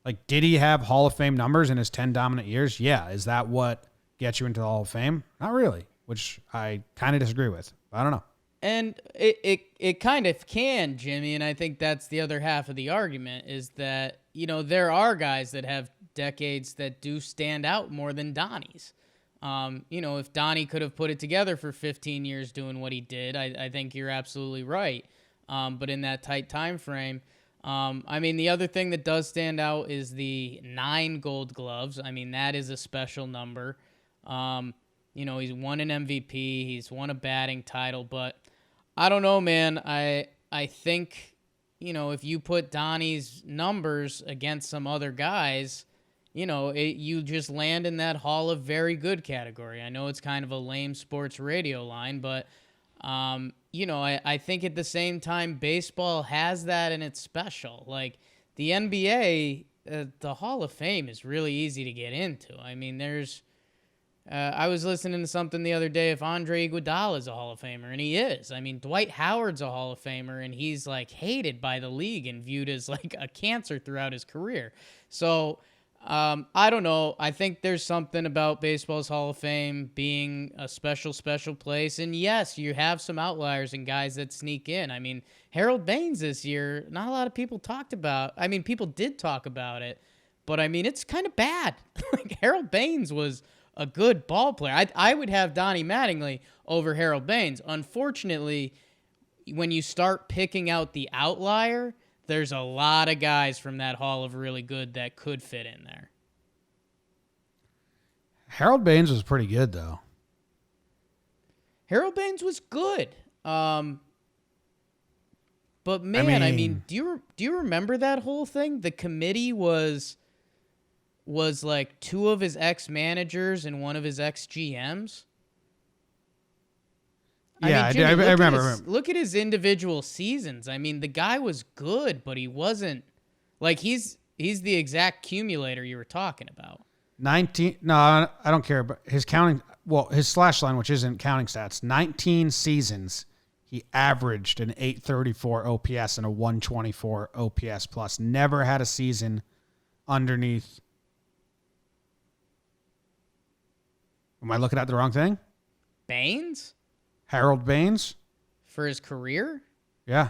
like, did he have Hall of Fame numbers in his 10 dominant years? Yeah. Is that what gets you into the Hall of Fame? Not really, which I kind of disagree with. I don't know.
And it kind of can, Jimmy, and I think that's the other half of the argument is that, there are guys that have decades that do stand out more than Donnie's. If Donnie could have put it together for 15 years doing what he did, I think you're absolutely right. But in that tight time frame, the other thing that does stand out is the 9 Gold Gloves. That is a special number. He's won an MVP, he's won a batting title, but I don't know, man. I think, if you put Donnie's numbers against some other guys, you just land in that Hall of Very Good category. I know it's kind of a lame sports radio line, but, I think at the same time, baseball has that and it's special. Like the NBA, the Hall of Fame is really easy to get into. I was listening to something the other day if Andre Iguodala is a Hall of Famer, and he is. Dwight Howard's a Hall of Famer, and he's like hated by the league and viewed as like a cancer throughout his career. So I don't know. I think there's something about baseball's Hall of Fame being a special, special place. And yes, you have some outliers and guys that sneak in. Harold Baines this year, not a lot of people talked about. People did talk about it, but it's kind of bad. Like Harold Baines was a good ball player. I would have Donnie Mattingly over Harold Baines. Unfortunately, when you start picking out the outlier, there's a lot of guys from that Hall of Really Good that could fit in there.
Harold Baines was pretty good, though.
Harold Baines was good. But man, do you remember that whole thing? The committee was like 2 of his ex-managers and 1 of his ex-GMs.
Yeah,
Jimmy,
I remember.
Look at his individual seasons. The guy was good, but he wasn't like he's the exact cumulator you were talking about.
19. No, I don't care. But his slash line, which isn't counting stats, 19 seasons, he averaged an 834 OPS and a 124 OPS plus. Never had a season underneath. Am I looking at the wrong thing?
Baines?
Harold Baines?
For his career?
Yeah.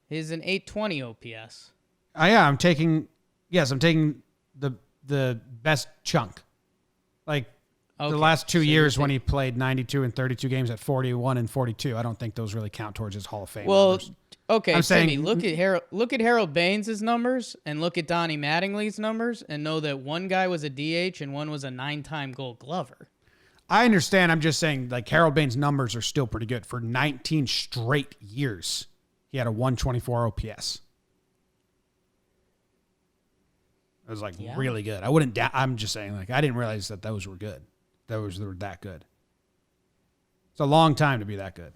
He's an 820 OPS.
Yeah, I'm taking the best chunk. Like the last 2 years when he played 92 and 32 games at 41 and 42. I don't think those really count towards his Hall of Fame numbers.
Okay,
I'm saying,
look at Harold Baines' numbers and look at Donnie Mattingly's numbers and know that one guy was a DH and one was a 9-time Gold Glover.
I understand. I'm just saying, like, Harold Baines' numbers are still pretty good. For 19 straight years, he had a 124 OPS. It was, really good. I'm just saying, I didn't realize that those were good. Those were that good. It's a long time to be that good.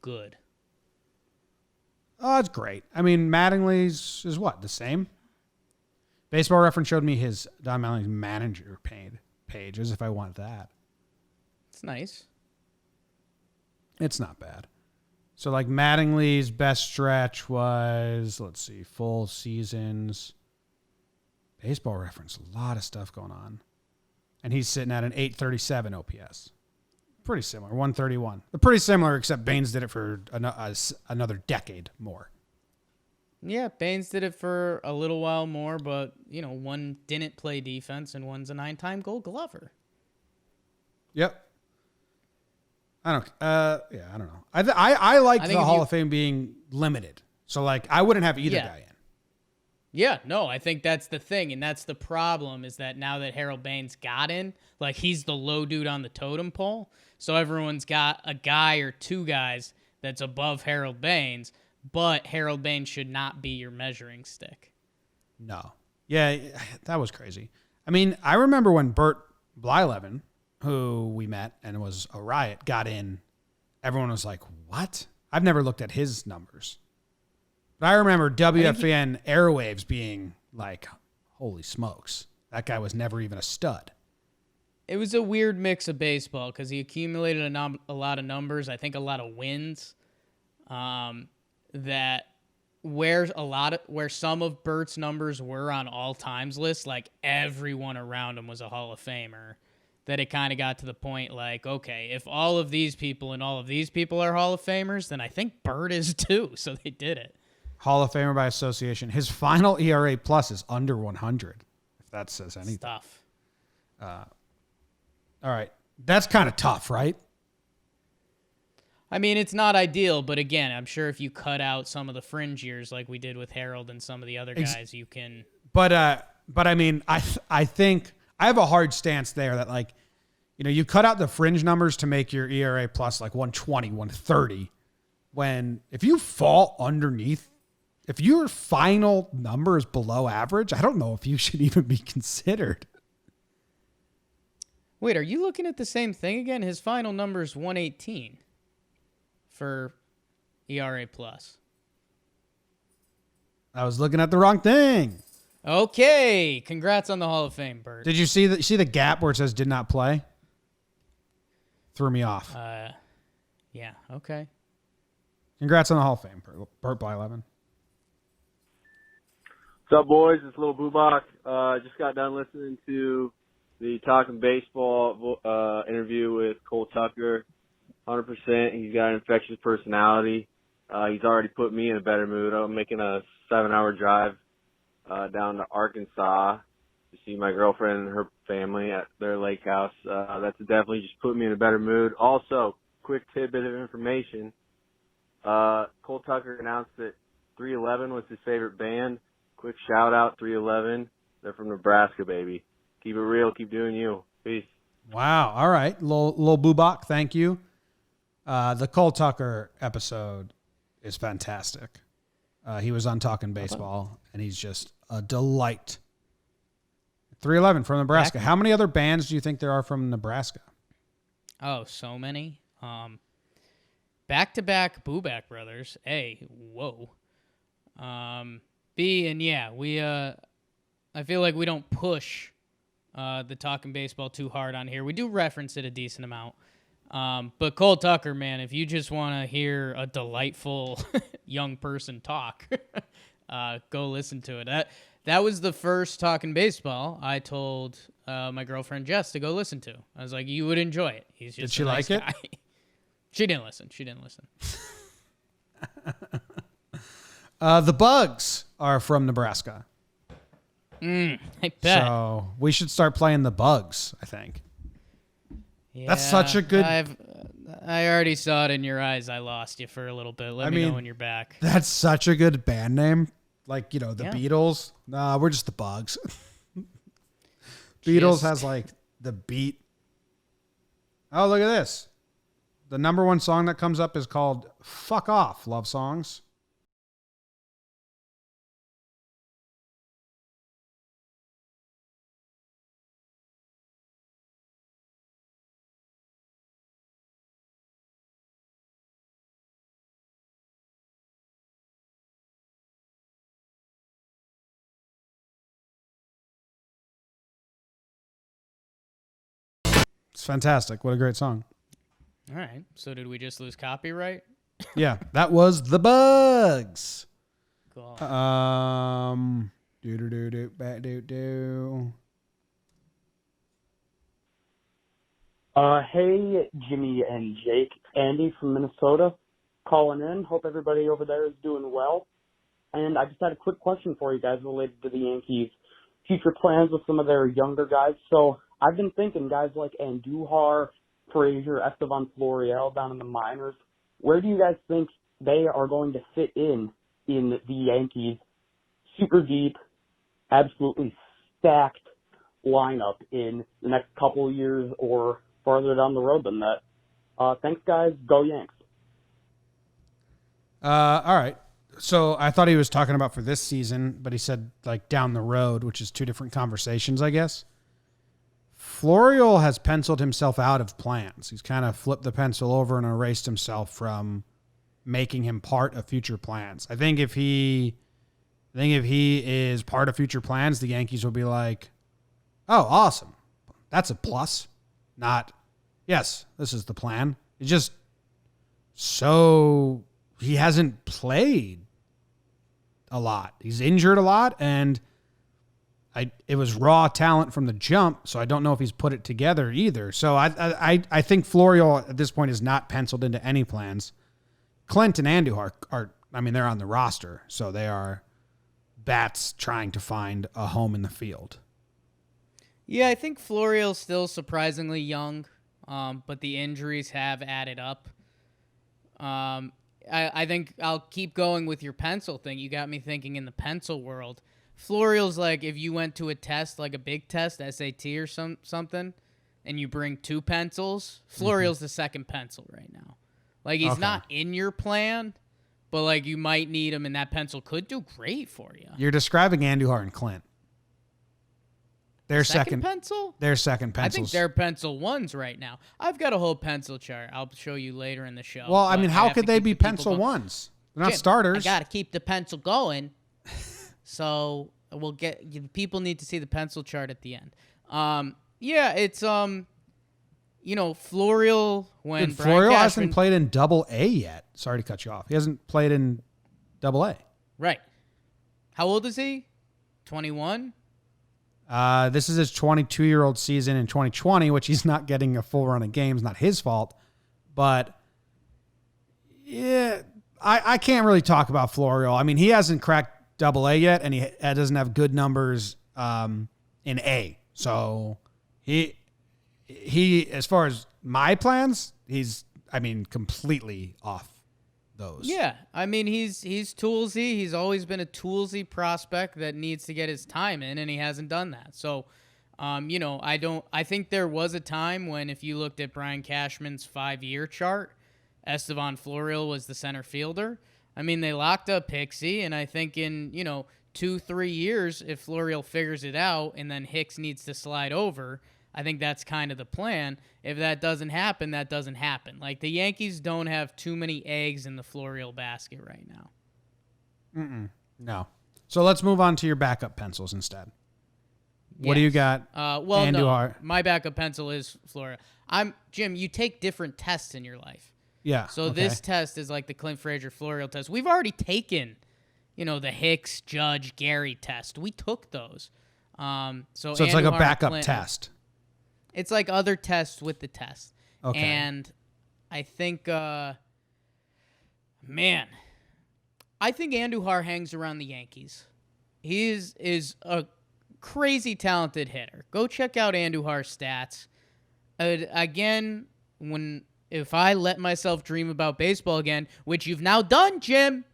Good.
Oh, it's great. Mattingly's is what? The same? Baseball Reference showed me his Don Mattingly's manager page, as if I want that.
It's nice.
It's not bad. So, Mattingly's best stretch was, let's see, full seasons. Baseball Reference, a lot of stuff going on. And he's sitting at an 837 OPS. Pretty similar, 131. They're pretty similar, except Baines did it for another decade more.
Yeah, Baines did it for a little while more, but, one didn't play defense and one's a 9-time Gold Glover.
Yep. I don't know. I like the Hall of Fame being limited. So, I wouldn't have either guy in.
Yeah, no, I think that's the thing, and that's the problem is that now that Harold Baines got in, he's the low dude on the totem pole, so everyone's got a guy or 2 guys that's above Harold Baines, but Harold Baines should not be your measuring stick.
No. Yeah, that was crazy. I remember when Bert Blyleven who we met and was a riot, got in. Everyone was like, what? I've never looked at his numbers. But I remember WFN airwaves being like, holy smokes. That guy was never even a stud.
It was a weird mix of baseball because he accumulated a lot of numbers. I think a lot of wins. That where some of Bert's numbers were on all times lists, like everyone around him was a Hall of Famer. That it kind of got to the point like, okay, if all of these people and all of these people are Hall of Famers, then I think Bert is too. So they did it.
Hall of Famer by association. His final ERA plus is under 100. If that says anything.
Stuff.
All right. That's kind of tough, right?
I mean, it's not ideal, but again, I'm sure if you cut out some of the fringe years like we did with Harold and some of the other guys, you can.
But I mean, I think I have a hard stance there that, like, you know, you cut out the fringe numbers to make your ERA plus like 120, 130. When if you fall underneath, if your final number is below average, I don't know if you should even be considered.
Wait, are you looking at the same thing again? His final number is 118 for ERA plus.
I was looking at the wrong thing.
Okay, congrats on the Hall of Fame, Bert.
Did you see the gap where it says did not play? Threw me off.
Yeah, okay.
Congrats on the Hall of Fame, Bert by 11.
What's up, boys? It's Little Boobach. Just got done listening to the Talkin Baseball interview with Cole Tucker. 100%. He's got an infectious personality. He's already put me in a better mood. I'm making a 7-hour drive down to Arkansas to see my girlfriend and her family at their lake house. That's definitely just put me in a better mood. Also, quick tidbit of information. Cole Tucker announced that 311 was his favorite band. Quick shout out, 311. They're from Nebraska, baby. Keep it real. Keep doing you. Peace.
Wow. All right. Lil Boobach, thank you. The Cole Tucker episode is fantastic. He was on Talkin Baseball, and he's just a delight. 311 from Nebraska. How many other bands do you think there are from Nebraska?
Oh, so many. Back-to-back Booback brothers. A, whoa. B, and yeah, we. I feel like we don't push the Talkin Baseball too hard on here. We do reference it a decent amount. But Cole Tucker, man, if you just want to hear a delightful young person talk, go listen to it. That was the first Talkin Baseball I told my girlfriend Jess to go listen to. I was like, you would enjoy it. He's just
Did she
a nice
like
guy. She didn't listen.
The Bugs are from Nebraska.
I bet.
So we should start playing the Bugs, I think.
Yeah,
That's such a good...
I already saw it in your eyes. I lost you for a little bit. Let me know when you're back.
That's such a good band name. Like, you know, the Beatles. Nah, we're just the Bugs. Beatles has like the beat. Oh, look at this. The number one song that comes up is called Fuck Off, Love Songs. It's fantastic. What a great song.
All right. So did we just lose copyright?
Yeah, that was the Bugs.
Cool.
Hey, Jimmy and Jake. Andy from Minnesota calling in. Hope everybody over there is doing well. And I just had a quick question for you guys related to the Yankees' future plans with some of their younger guys. So I've been thinking guys like Andujar, Frazier, Estevan Florial down in the minors. Where do you guys think they are going to fit in the Yankees' super deep, absolutely stacked lineup in the next couple of years or farther down the road than that? Thanks, guys. Go Yanks.
All right. So I thought he was talking about for this season, but he said like down the road, which is two different conversations, I guess. Florial has penciled himself out of plans. He's kind of flipped the pencil over and erased himself from making him part of future plans. I think if he is part of future plans, the Yankees will be like, oh, awesome. That's a plus. Not, yes, this is the plan. It's just so he hasn't played a lot. He's injured a lot, and it was raw talent from the jump, so I don't know if he's put it together either. So I think Florial at this point is not penciled into any plans. Clint and Andujar are they're on the roster, so they are bats trying to find a home in the field.
Yeah, I think Florial's still surprisingly young, but the injuries have added up. I think I'll keep going with your pencil thing. You got me thinking in the pencil world. Florial's like if you went to a test, like a big test, SAT or something, and you bring 2 pencils, Florial's the second pencil right now. Like he's not in your plan, but like you might need him, and that pencil could do great for you.
You're describing Andujar and Clint. Their
second pencil?
Their second pencils.
I think they're pencil 1s right now. I've got a whole pencil chart. I'll show you later in the show.
Well, I mean, how could they be pencil 1s? They're not
Jim,
starters.
I got to keep the pencil going. So people need to see the pencil chart at the end. Yeah, it's Florial when
Dude,
Brian
Florial
Cashman
hasn't played in Double-A yet. Sorry to cut you off. He hasn't played in Double-A.
Right. How old is he? 21?
This is his 22-year-old season in 2020, which he's not getting a full run of games. Not his fault. But, yeah, I can't really talk about Florial. I mean, he hasn't cracked Double-A yet, and he doesn't have good numbers in A. So he, as far as my plans, he's completely off those.
Yeah, I mean he's toolsy. He's always been a toolsy prospect that needs to get his time in, and he hasn't done that. So, I think there was a time when if you looked at Brian Cashman's 5-year chart, Estevan Florial was the center fielder. I mean, they locked up Pixie, and I think in 2-3 years, if Florial figures it out, and then Hicks needs to slide over, I think that's kind of the plan. If that doesn't happen, that doesn't happen. Like, the Yankees don't have too many eggs in the Florial basket right now.
No. So let's move on to your backup pencils instead. What do you got?
No, my backup pencil is Florial. Jim, you take different tests in your life.
Yeah.
So this test is like the Clint Frazier Florial test. We've already taken, the Hicks, Judge, Gary test. We took those. So
it's like a backup test.
It's like other tests with the test.
Okay.
And I think, I think Andujar hangs around the Yankees. He is a crazy talented hitter. Go check out Andujar's stats. Again, if I let myself dream about baseball again, which you've now done, Jim.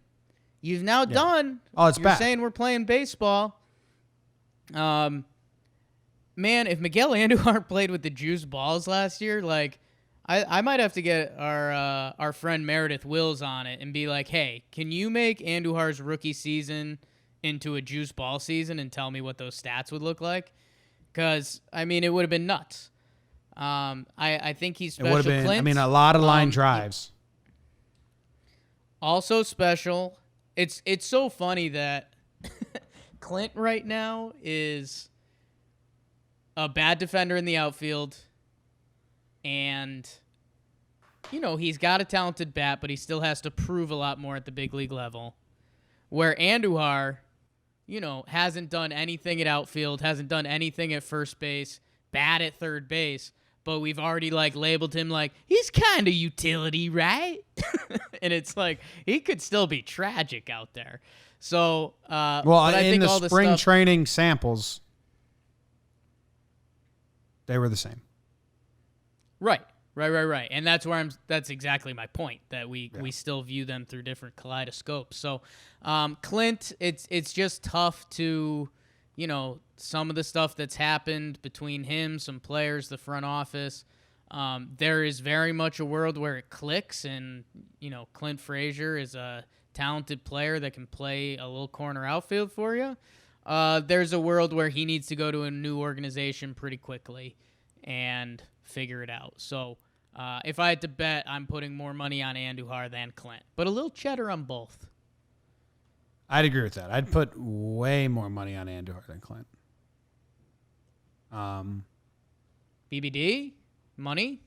You've now done.
Oh, it's
You're
back.
saying we're playing baseball. Man, if Miguel Andujar played with the juice balls last year, like I might have to get our friend Meredith Wills on it and be like, hey, can you make Andujar's rookie season into a juice ball season and tell me what those stats would look like? Because, it would have been nuts. I think he's special.
It would have been,
Clint,
a lot of line drives.
Also special. It's so funny that Clint right now is a bad defender in the outfield, and he's got a talented bat, but he still has to prove a lot more at the big league level. Where Andujar, hasn't done anything at outfield, hasn't done anything at first base, bad at third base, but we've already labeled him like he's kind of utility, right? And it's like he could still be tragic out there. So,
well,
but I
in
think
the
all the
spring
stuff,
training samples, they were the same.
Right. And that's exactly my point, that we still view them through different kaleidoscopes. So, Clint, it's just tough to, some of the stuff that's happened between him, some players, the front office. There is very much a world where it clicks, and, Clint Frazier is a talented player that can play a little corner outfield for you. There's a world where he needs to go to a new organization pretty quickly. and figure it out. So if I had to bet, I'm putting more money on Andujar than Clint, but a little cheddar on both.
I'd agree with that. I'd put way more money on Andujar than Clint.
BBD? Money?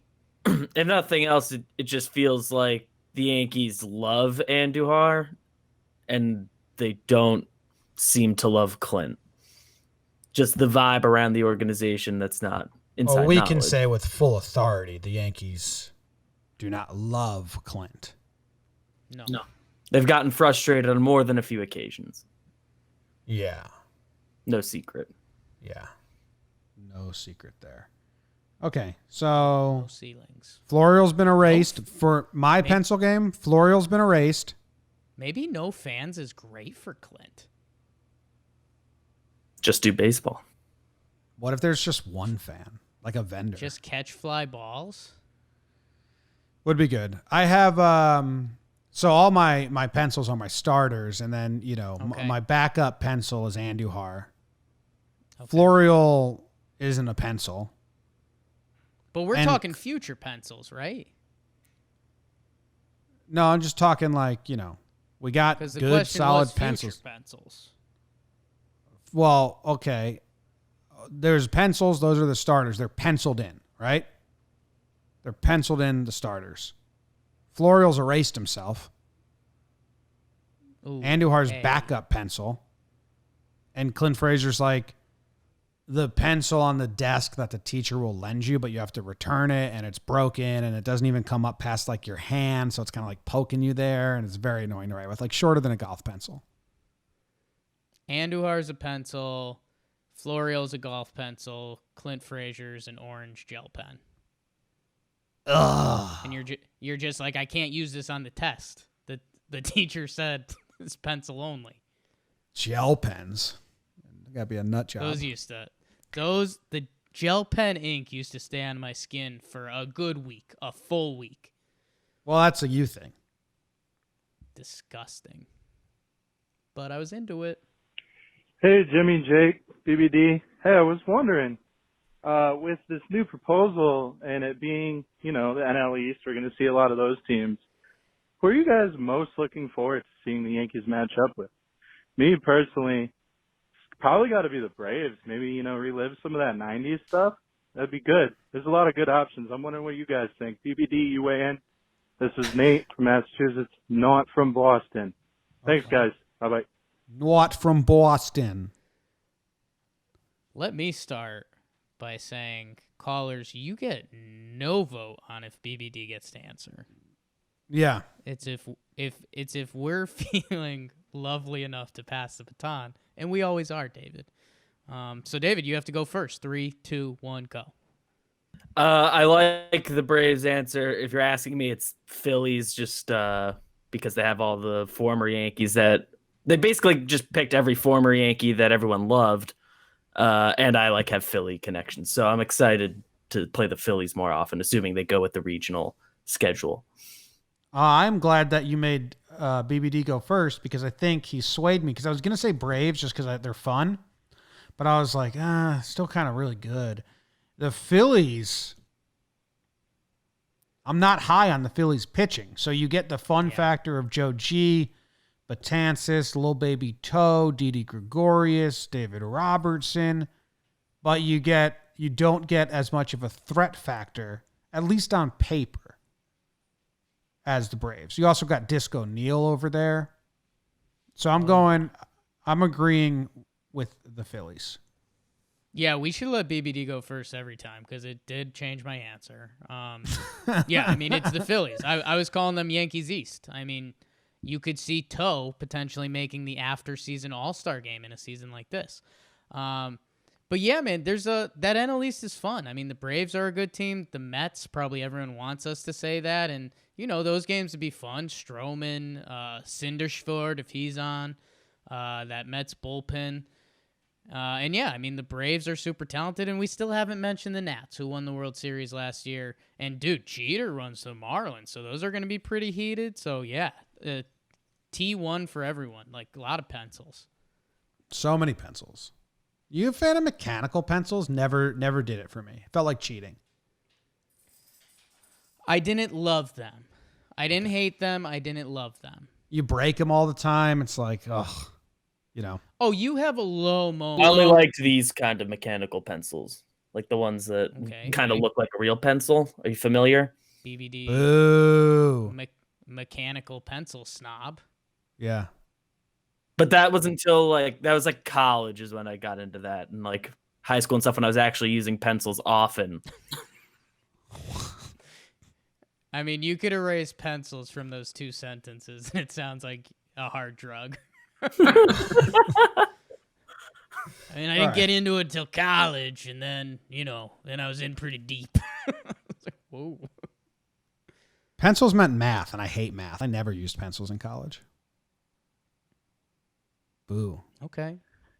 If nothing else, it just feels like the Yankees love Andujar, and they don't seem to love Clint. Just the vibe around the organization that's not inside
Well, we
knowledge.
can say with full authority the Yankees do not love Clint.
No.
They've gotten frustrated on more than a few occasions.
Yeah.
No secret.
Yeah. No secret there. Okay, so
No ceilings.
Florial's been erased. For my pencil game, Florial's been erased.
Maybe no fans is great for Clint.
Just do baseball.
What if there's just one fan, like a vendor?
Just catch fly balls.
Would be good. I have so all my pencils are my starters, and then my backup pencil is Andujar. Okay. Florial isn't a pencil.
But we're talking future pencils, right?
No, I'm just talking like, we got good, solid pencils. Well, okay. There's pencils. Those are the starters. They're penciled in, right? They're penciled in the starters. Florial's erased himself. Andujar's backup pencil. And Clint Frazier's like the pencil on the desk that the teacher will lend you, but you have to return it, and it's broken, and it doesn't even come up past like your hand, so it's kind of like poking you there, and it's very annoying to write with, like shorter than a golf pencil.
Andujar's a pencil, Florial's a golf pencil, Clint Frazier's an orange gel pen.
Ugh.
And you're just like, I can't use this on the test. The teacher said it's pencil only.
Gel pens. Gotta be a nut job.
The gel pen ink used to stay on my skin for a good week, a full week.
Well, that's a you thing.
Disgusting. But I was into it.
Hey, Jimmy, Jake, BBD. Hey, I was wondering, with this new proposal and it being, the NL East, we're going to see a lot of those teams. Who are you guys most looking forward to seeing the Yankees match up with? Me, personally, probably got to be the Braves. Maybe, relive some of that 90s stuff. That'd be good. There's a lot of good options. I'm wondering what you guys think. BBD, you weigh in. This is Nate from Massachusetts, not from Boston. Thanks, guys. Bye-bye.
Not from Boston.
Let me start by saying, callers, you get no vote on if BBD gets to answer.
Yeah.
It's if we're feeling lovely enough to pass the baton, and we always are, David. So, David, you have to go first. 3, 2, 1, go.
I like the Braves answer. If you're asking me, it's Phillies, just because they have all the former Yankees that they basically just picked every former Yankee that everyone loved, and I have Philly connections. So I'm excited to play the Phillies more often, assuming they go with the regional schedule.
I'm glad that you made BBD go first, because I think he swayed me, because I was going to say Braves just because they're fun, but I was like, still kind of really good. The Phillies, I'm not high on the Phillies pitching. So you get the fun factor of Joe G, Betances, Lil Baby Toe, Didi Gregorius, David Robertson, but you don't get as much of a threat factor, at least on paper, as the Braves. You also got Disco Neal over there. So I'm agreeing with the Phillies.
Yeah, we should let BBD go first every time, because it did change my answer. Yeah, I mean, it's the Phillies. I was calling them Yankees East. I mean, you could see Toe potentially making the after-season All-Star game in a season like this. But yeah, man, that NL East is fun. I mean, the Braves are a good team. The Mets, probably everyone wants us to say that. And, those games would be fun. Stroman, Cinderschford, if he's on, that Mets bullpen. And yeah, I mean, the Braves are super talented, and we still haven't mentioned the Nats, who won the World Series last year. And dude, Jeter runs the Marlins, so those are going to be pretty heated. So yeah, T1 for everyone, a lot of pencils.
So many pencils. You a fan of mechanical pencils? Never did it for me. It felt like cheating.
I didn't love them. I didn't hate them. I didn't love them.
You break them all the time. It's like, ugh, you know.
Oh, you have a low moment.
I only liked these kind of mechanical pencils, like the ones that kind of look like a real pencil. Are you familiar?
BBD.
Boo.
Mechanical pencil snob.
Yeah.
But that was until that was like college is when I got into that, and like high school and stuff when I was actually using pencils often.
I mean, you could erase pencils from those two sentences. It sounds like a hard drug. I mean, I didn't get into it till college, and then, then I was in pretty deep. I was like, whoa.
Pencils meant math, and I hate math. I never used pencils in college. Boo.
Okay.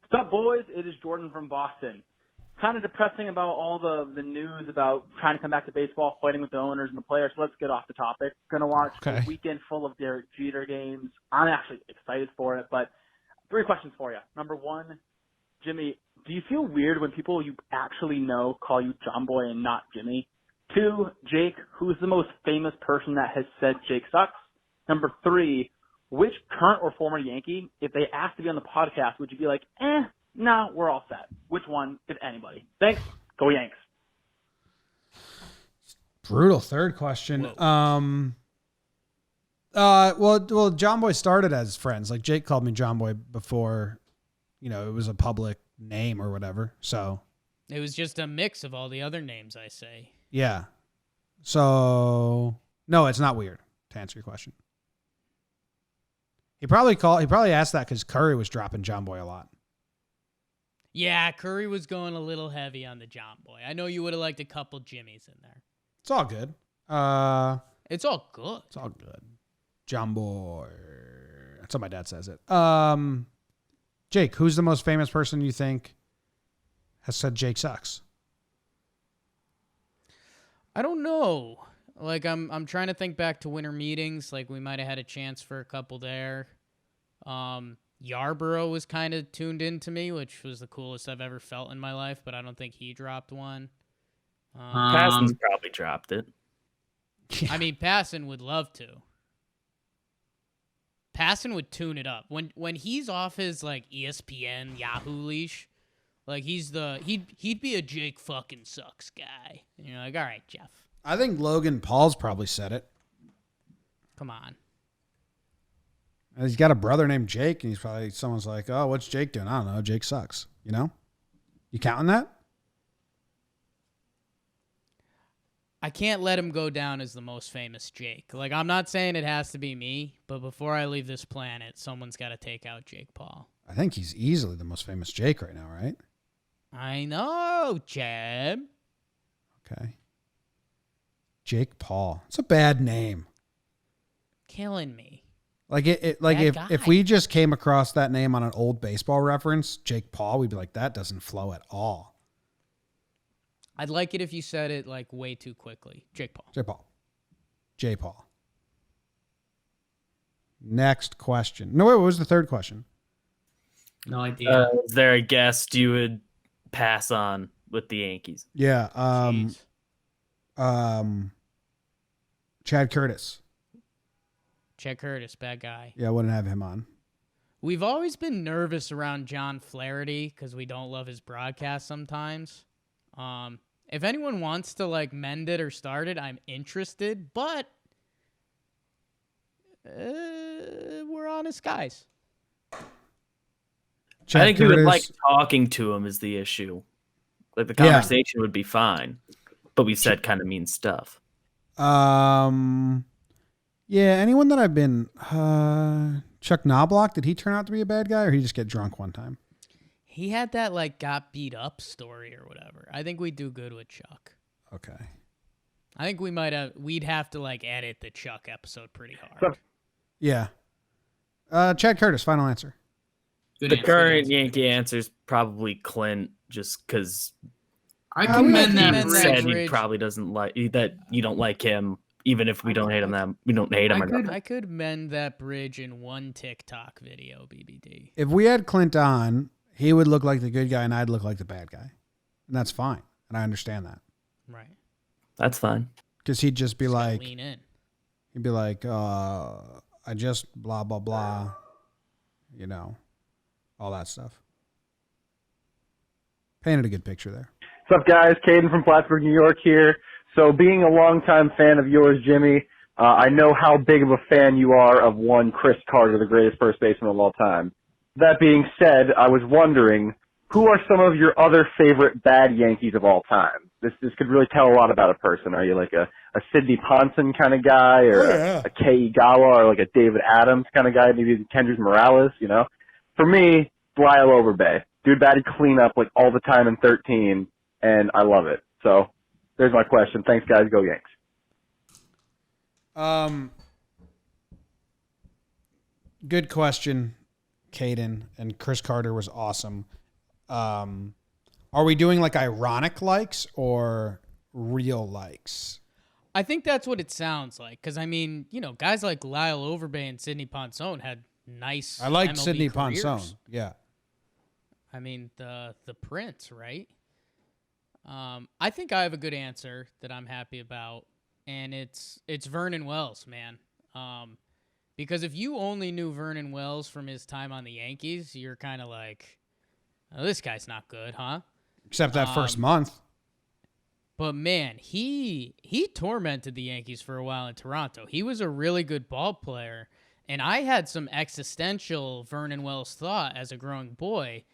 What's up, boys? It is Jordan from Boston. Kind of depressing about all the news about trying to come back to baseball, fighting with the owners and the players. So let's get off the topic. Gonna watch a weekend full of Derek Jeter games. I'm actually excited for it, but 3 questions for you. Number 1, Jimmy, do you feel weird when people you actually know call you JOMBOY and not Jimmy? 2, Jake, who's the most famous person that has said Jake sucks? Number 3, which current or former Yankee, if they asked to be on the podcast, would you be like, nah, we're all set? Which one, if anybody? Thanks. Go Yanks.
Brutal third question. Well, JOMBOY started as friends. Like Jake called me JOMBOY before, it was a public name or whatever. So
it was just a mix of all the other names I say.
Yeah. So no, it's not weird to answer your question. He probably asked that because Curry was dropping JOMBOY a lot.
Yeah, Curry was going a little heavy on the JOMBOY. I know you would have liked a couple Jimmys in there.
It's all good.
It's all good.
It's all good. JOMBOY. That's how my dad says it. Jake, who's the most famous person you think has said Jake sucks?
I don't know. Like I'm trying to think back to winter meetings. Like we might have had a chance for a couple there. Yarborough was kind of tuned into me, which was the coolest I've ever felt in my life, but I don't think he dropped one.
Passon's probably dropped it.
I mean, Passon would love to. Passon would tune it up. When he's off his like ESPN Yahoo leash, like he'd be a Jake fucking sucks guy. And you're like, all right, Jeff.
I think Logan Paul's probably said it.
Come on.
He's got a brother named Jake, and someone's like, oh, what's Jake doing? I don't know. Jake sucks. You counting that?
I can't let him go down as the most famous Jake. Like, I'm not saying it has to be me, but before I leave this planet, someone's got to take out Jake Paul.
I think he's easily the most famous Jake right now, right?
I know, Jeb.
Okay. Jake Paul. It's a bad name.
Killing me.
Like if we just came across that name on an old baseball reference, Jake Paul, we'd be like, that doesn't flow at all.
I'd like it if you said it like way too quickly. Jake Paul.
J Paul. Next question. No, wait, what was the third question?
No idea.
Is there a guest you would pass on with the Yankees?
Yeah. Chad Curtis.
Chad Curtis, bad guy.
Yeah, I wouldn't have him on.
We've always been nervous around John Flaherty because we don't love his broadcast sometimes. If anyone wants to like mend it or start it, I'm interested, but we're honest guys.
Chad
I think we
Curtis,
would like talking to him is the issue. Like the conversation would be fine, but we said kind of mean stuff.
Yeah, anyone that I've been Chuck Knobloch, did he turn out to be a bad guy or he just get drunk one time?
He had that like got beat up story or whatever. I think we'd do good with Chuck.
Okay.
I think we'd have to like edit the Chuck episode pretty hard.
Yeah. Chad Curtis, final answer.
The current Yankee answer is probably Clint, just because
I commend that
said
bridge.
he probably doesn't like that. You don't like him, even if we don't hate him. That we don't hate him.
I could mend that bridge in one TikTok video, BBD.
If we had Clint on, he would look like the good guy and I'd look like the bad guy. And that's fine. And I understand that.
Right.
That's fine.
Because he'd just be like,
lean in.
he'd be like, I just blah, blah, blah, all that stuff. Painted a good picture there.
What's up, guys? Caden from Plattsburgh, New York here. So being a longtime fan of yours, Jimmy, I know how big of a fan you are of one Chris Carter, the greatest first baseman of all time. That being said, I was wondering, who are some of your other favorite bad Yankees of all time? This could really tell a lot about a person. Are you like a Sidney Ponson kind of guy, or a Kei Igawa, or like a David Adams kind of guy, maybe Kendrys Morales, For me, Lyle Overbay. Dude batted cleanup like all the time in 13, and I love it. So there's my question. Thanks, guys. Go Yanks.
Good question, Caden. And Chris Carter was awesome. Are we doing like ironic likes or real likes?
I think that's what it sounds like. Because, guys like Lyle Overbay and Sidney Ponson had nice
I like
MLB
Sidney
careers.
Ponson. Yeah.
The Prince, right? I think I have a good answer that I'm happy about, and it's Vernon Wells, man. Because if you only knew Vernon Wells from his time on the Yankees, you're kind of like, oh, this guy's not good, huh?
Except that first month.
But man, he tormented the Yankees for a while in Toronto. He was a really good ball player, and I had some existential Vernon Wells thought as a growing boy,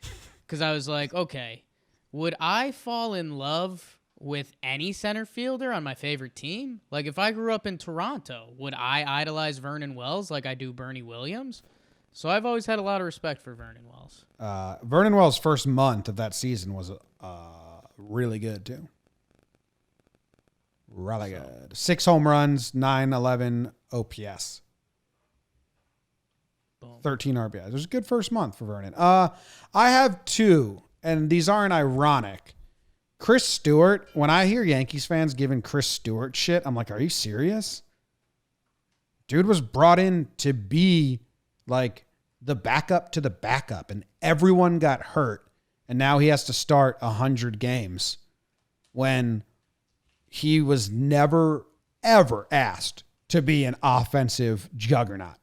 because I was like, okay, would I fall in love with any center fielder on my favorite team? Like, if I grew up in Toronto, would I idolize Vernon Wells like I do Bernie Williams? So I've always had a lot of respect for Vernon Wells.
Vernon Wells' first month of that season was really good, too. Really good. 6 home runs, 911 OPS.
Boom.
13 RBIs. It was a good first month for Vernon. I have 2, and these aren't ironic. Chris Stewart, when I hear Yankees fans giving Chris Stewart shit, I'm like, are you serious? Dude was brought in to be like the backup to the backup, and everyone got hurt, and now he has to start 100 games when he was never, ever asked to be an offensive juggernaut.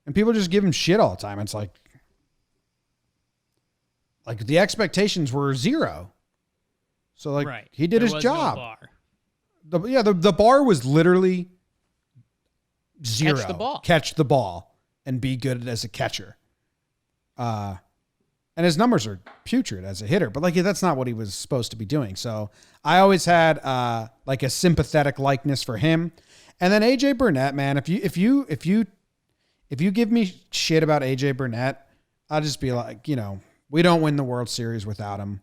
And people just give him shit all the time. It's like the expectations were 0. So
right.
He did
There
his
was
job.
No bar.
The bar was literally 0.
Catch the ball.
Catch the ball and be good as a catcher. And his numbers are putrid as a hitter, but that's not what he was supposed to be doing. So I always had a sympathetic likeness for him. And then AJ Burnett, man, if you give me shit about AJ Burnett, I'll just be like, we don't win the World Series without him.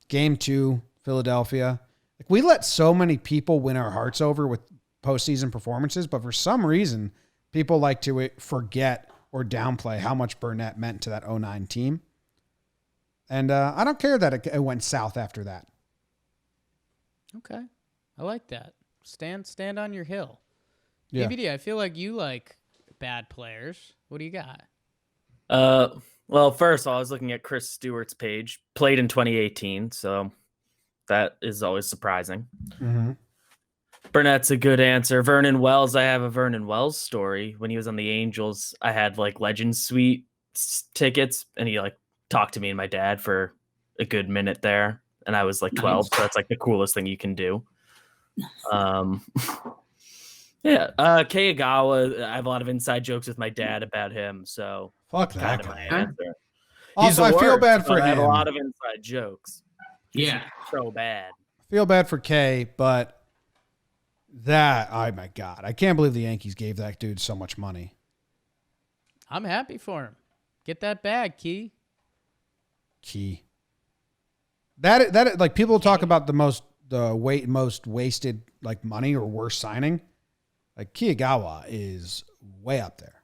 Game 2, Philadelphia. We let so many people win our hearts over with postseason performances, but for some reason, people like to forget or downplay how much Burnett meant to that 2009 team. And I don't care that it went south after that.
Okay. I like that. Stand on your hill.
Yeah.
BBD, I feel like you like bad players. What do you got?
Well, first I was looking at Chris Stewart's page. Played in 2018, so that is always surprising.
Mm-hmm.
Burnett's a good answer. Vernon Wells, I have a Vernon Wells story. When he was on the Angels, I had Legend Suite tickets, and he talked to me and my dad for a good minute there, and I was 12,
Nice.
so that's the coolest thing you can do. Yeah, Kei Igawa, I have a lot of inside jokes with my dad about him, so
Fuck that
kind of my
guy.
answer.
Also,
He's the
I feel
worst,
bad for
but I have a
him.
lot of inside jokes.
Yeah.
So bad.
Feel bad for Kay, but oh my God. I can't believe the Yankees gave that dude so much money.
I'm happy for him. Get that bag, Key.
That people talk about the most wasted money or worst signing. Kiyagawa is way up there.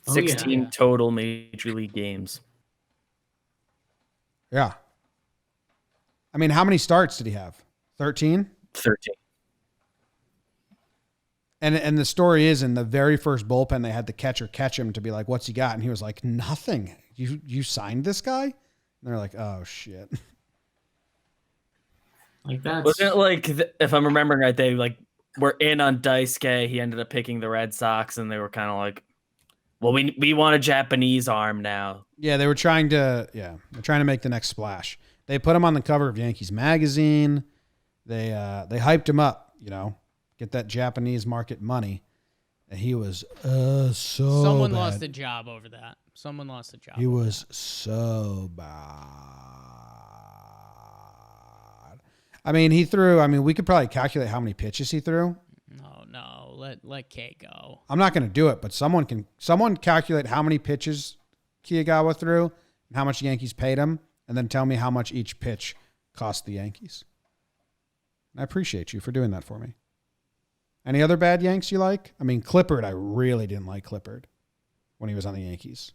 16 total major league games.
Yeah. How many starts did he have? 13?
13.
And the story is in the very first bullpen, they had the catcher catch him to be like, what's he got? And he was like, nothing. You signed this guy? And they're like, oh, shit.
Like that.
Wasn't it like, if I'm remembering right, they like were in on Daisuke. He ended up picking the Red Sox, and they were kind of like, well, we want a Japanese arm now.
Yeah, they're trying to make the next splash. They put him on the cover of Yankees magazine. They hyped him up, get that Japanese market money. And he was so
Someone
bad.
lost a job over that. Someone lost a job.
He was so bad. I mean, we could probably calculate how many pitches he threw.
No, let K go.
I'm not going to do it, but someone calculate how many pitches Kiyagawa threw and how much the Yankees paid him, and then tell me how much each pitch cost the Yankees. I appreciate you for doing that for me. Any other bad Yanks you like? I mean, Clippard, I really didn't like Clippard when he was on the Yankees.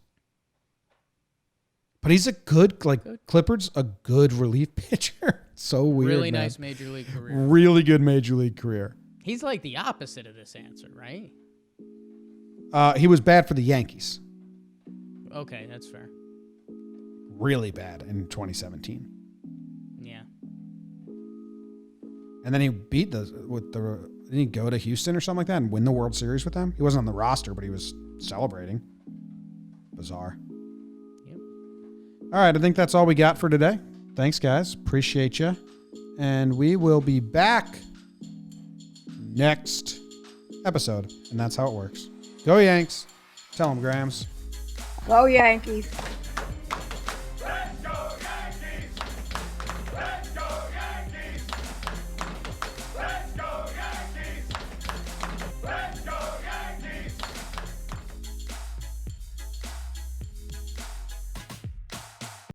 But he's Clippard's a good relief pitcher. So weird,
Really
man.
nice major league career.
Really good major league career.
He's like the opposite of this answer, right?
He was bad for the Yankees.
Okay, that's fair.
Really bad in 2017.
Yeah.
And then he beat didn't he go to Houston or something like that and win the World Series with them? He wasn't on the roster, but he was celebrating. Bizarre.
Yep.
All right, I think that's all we got for today. Thanks, guys. Appreciate you. And we will be back next episode. And that's how it works. Go Yanks. Tell them, Grams.
Go Yankees.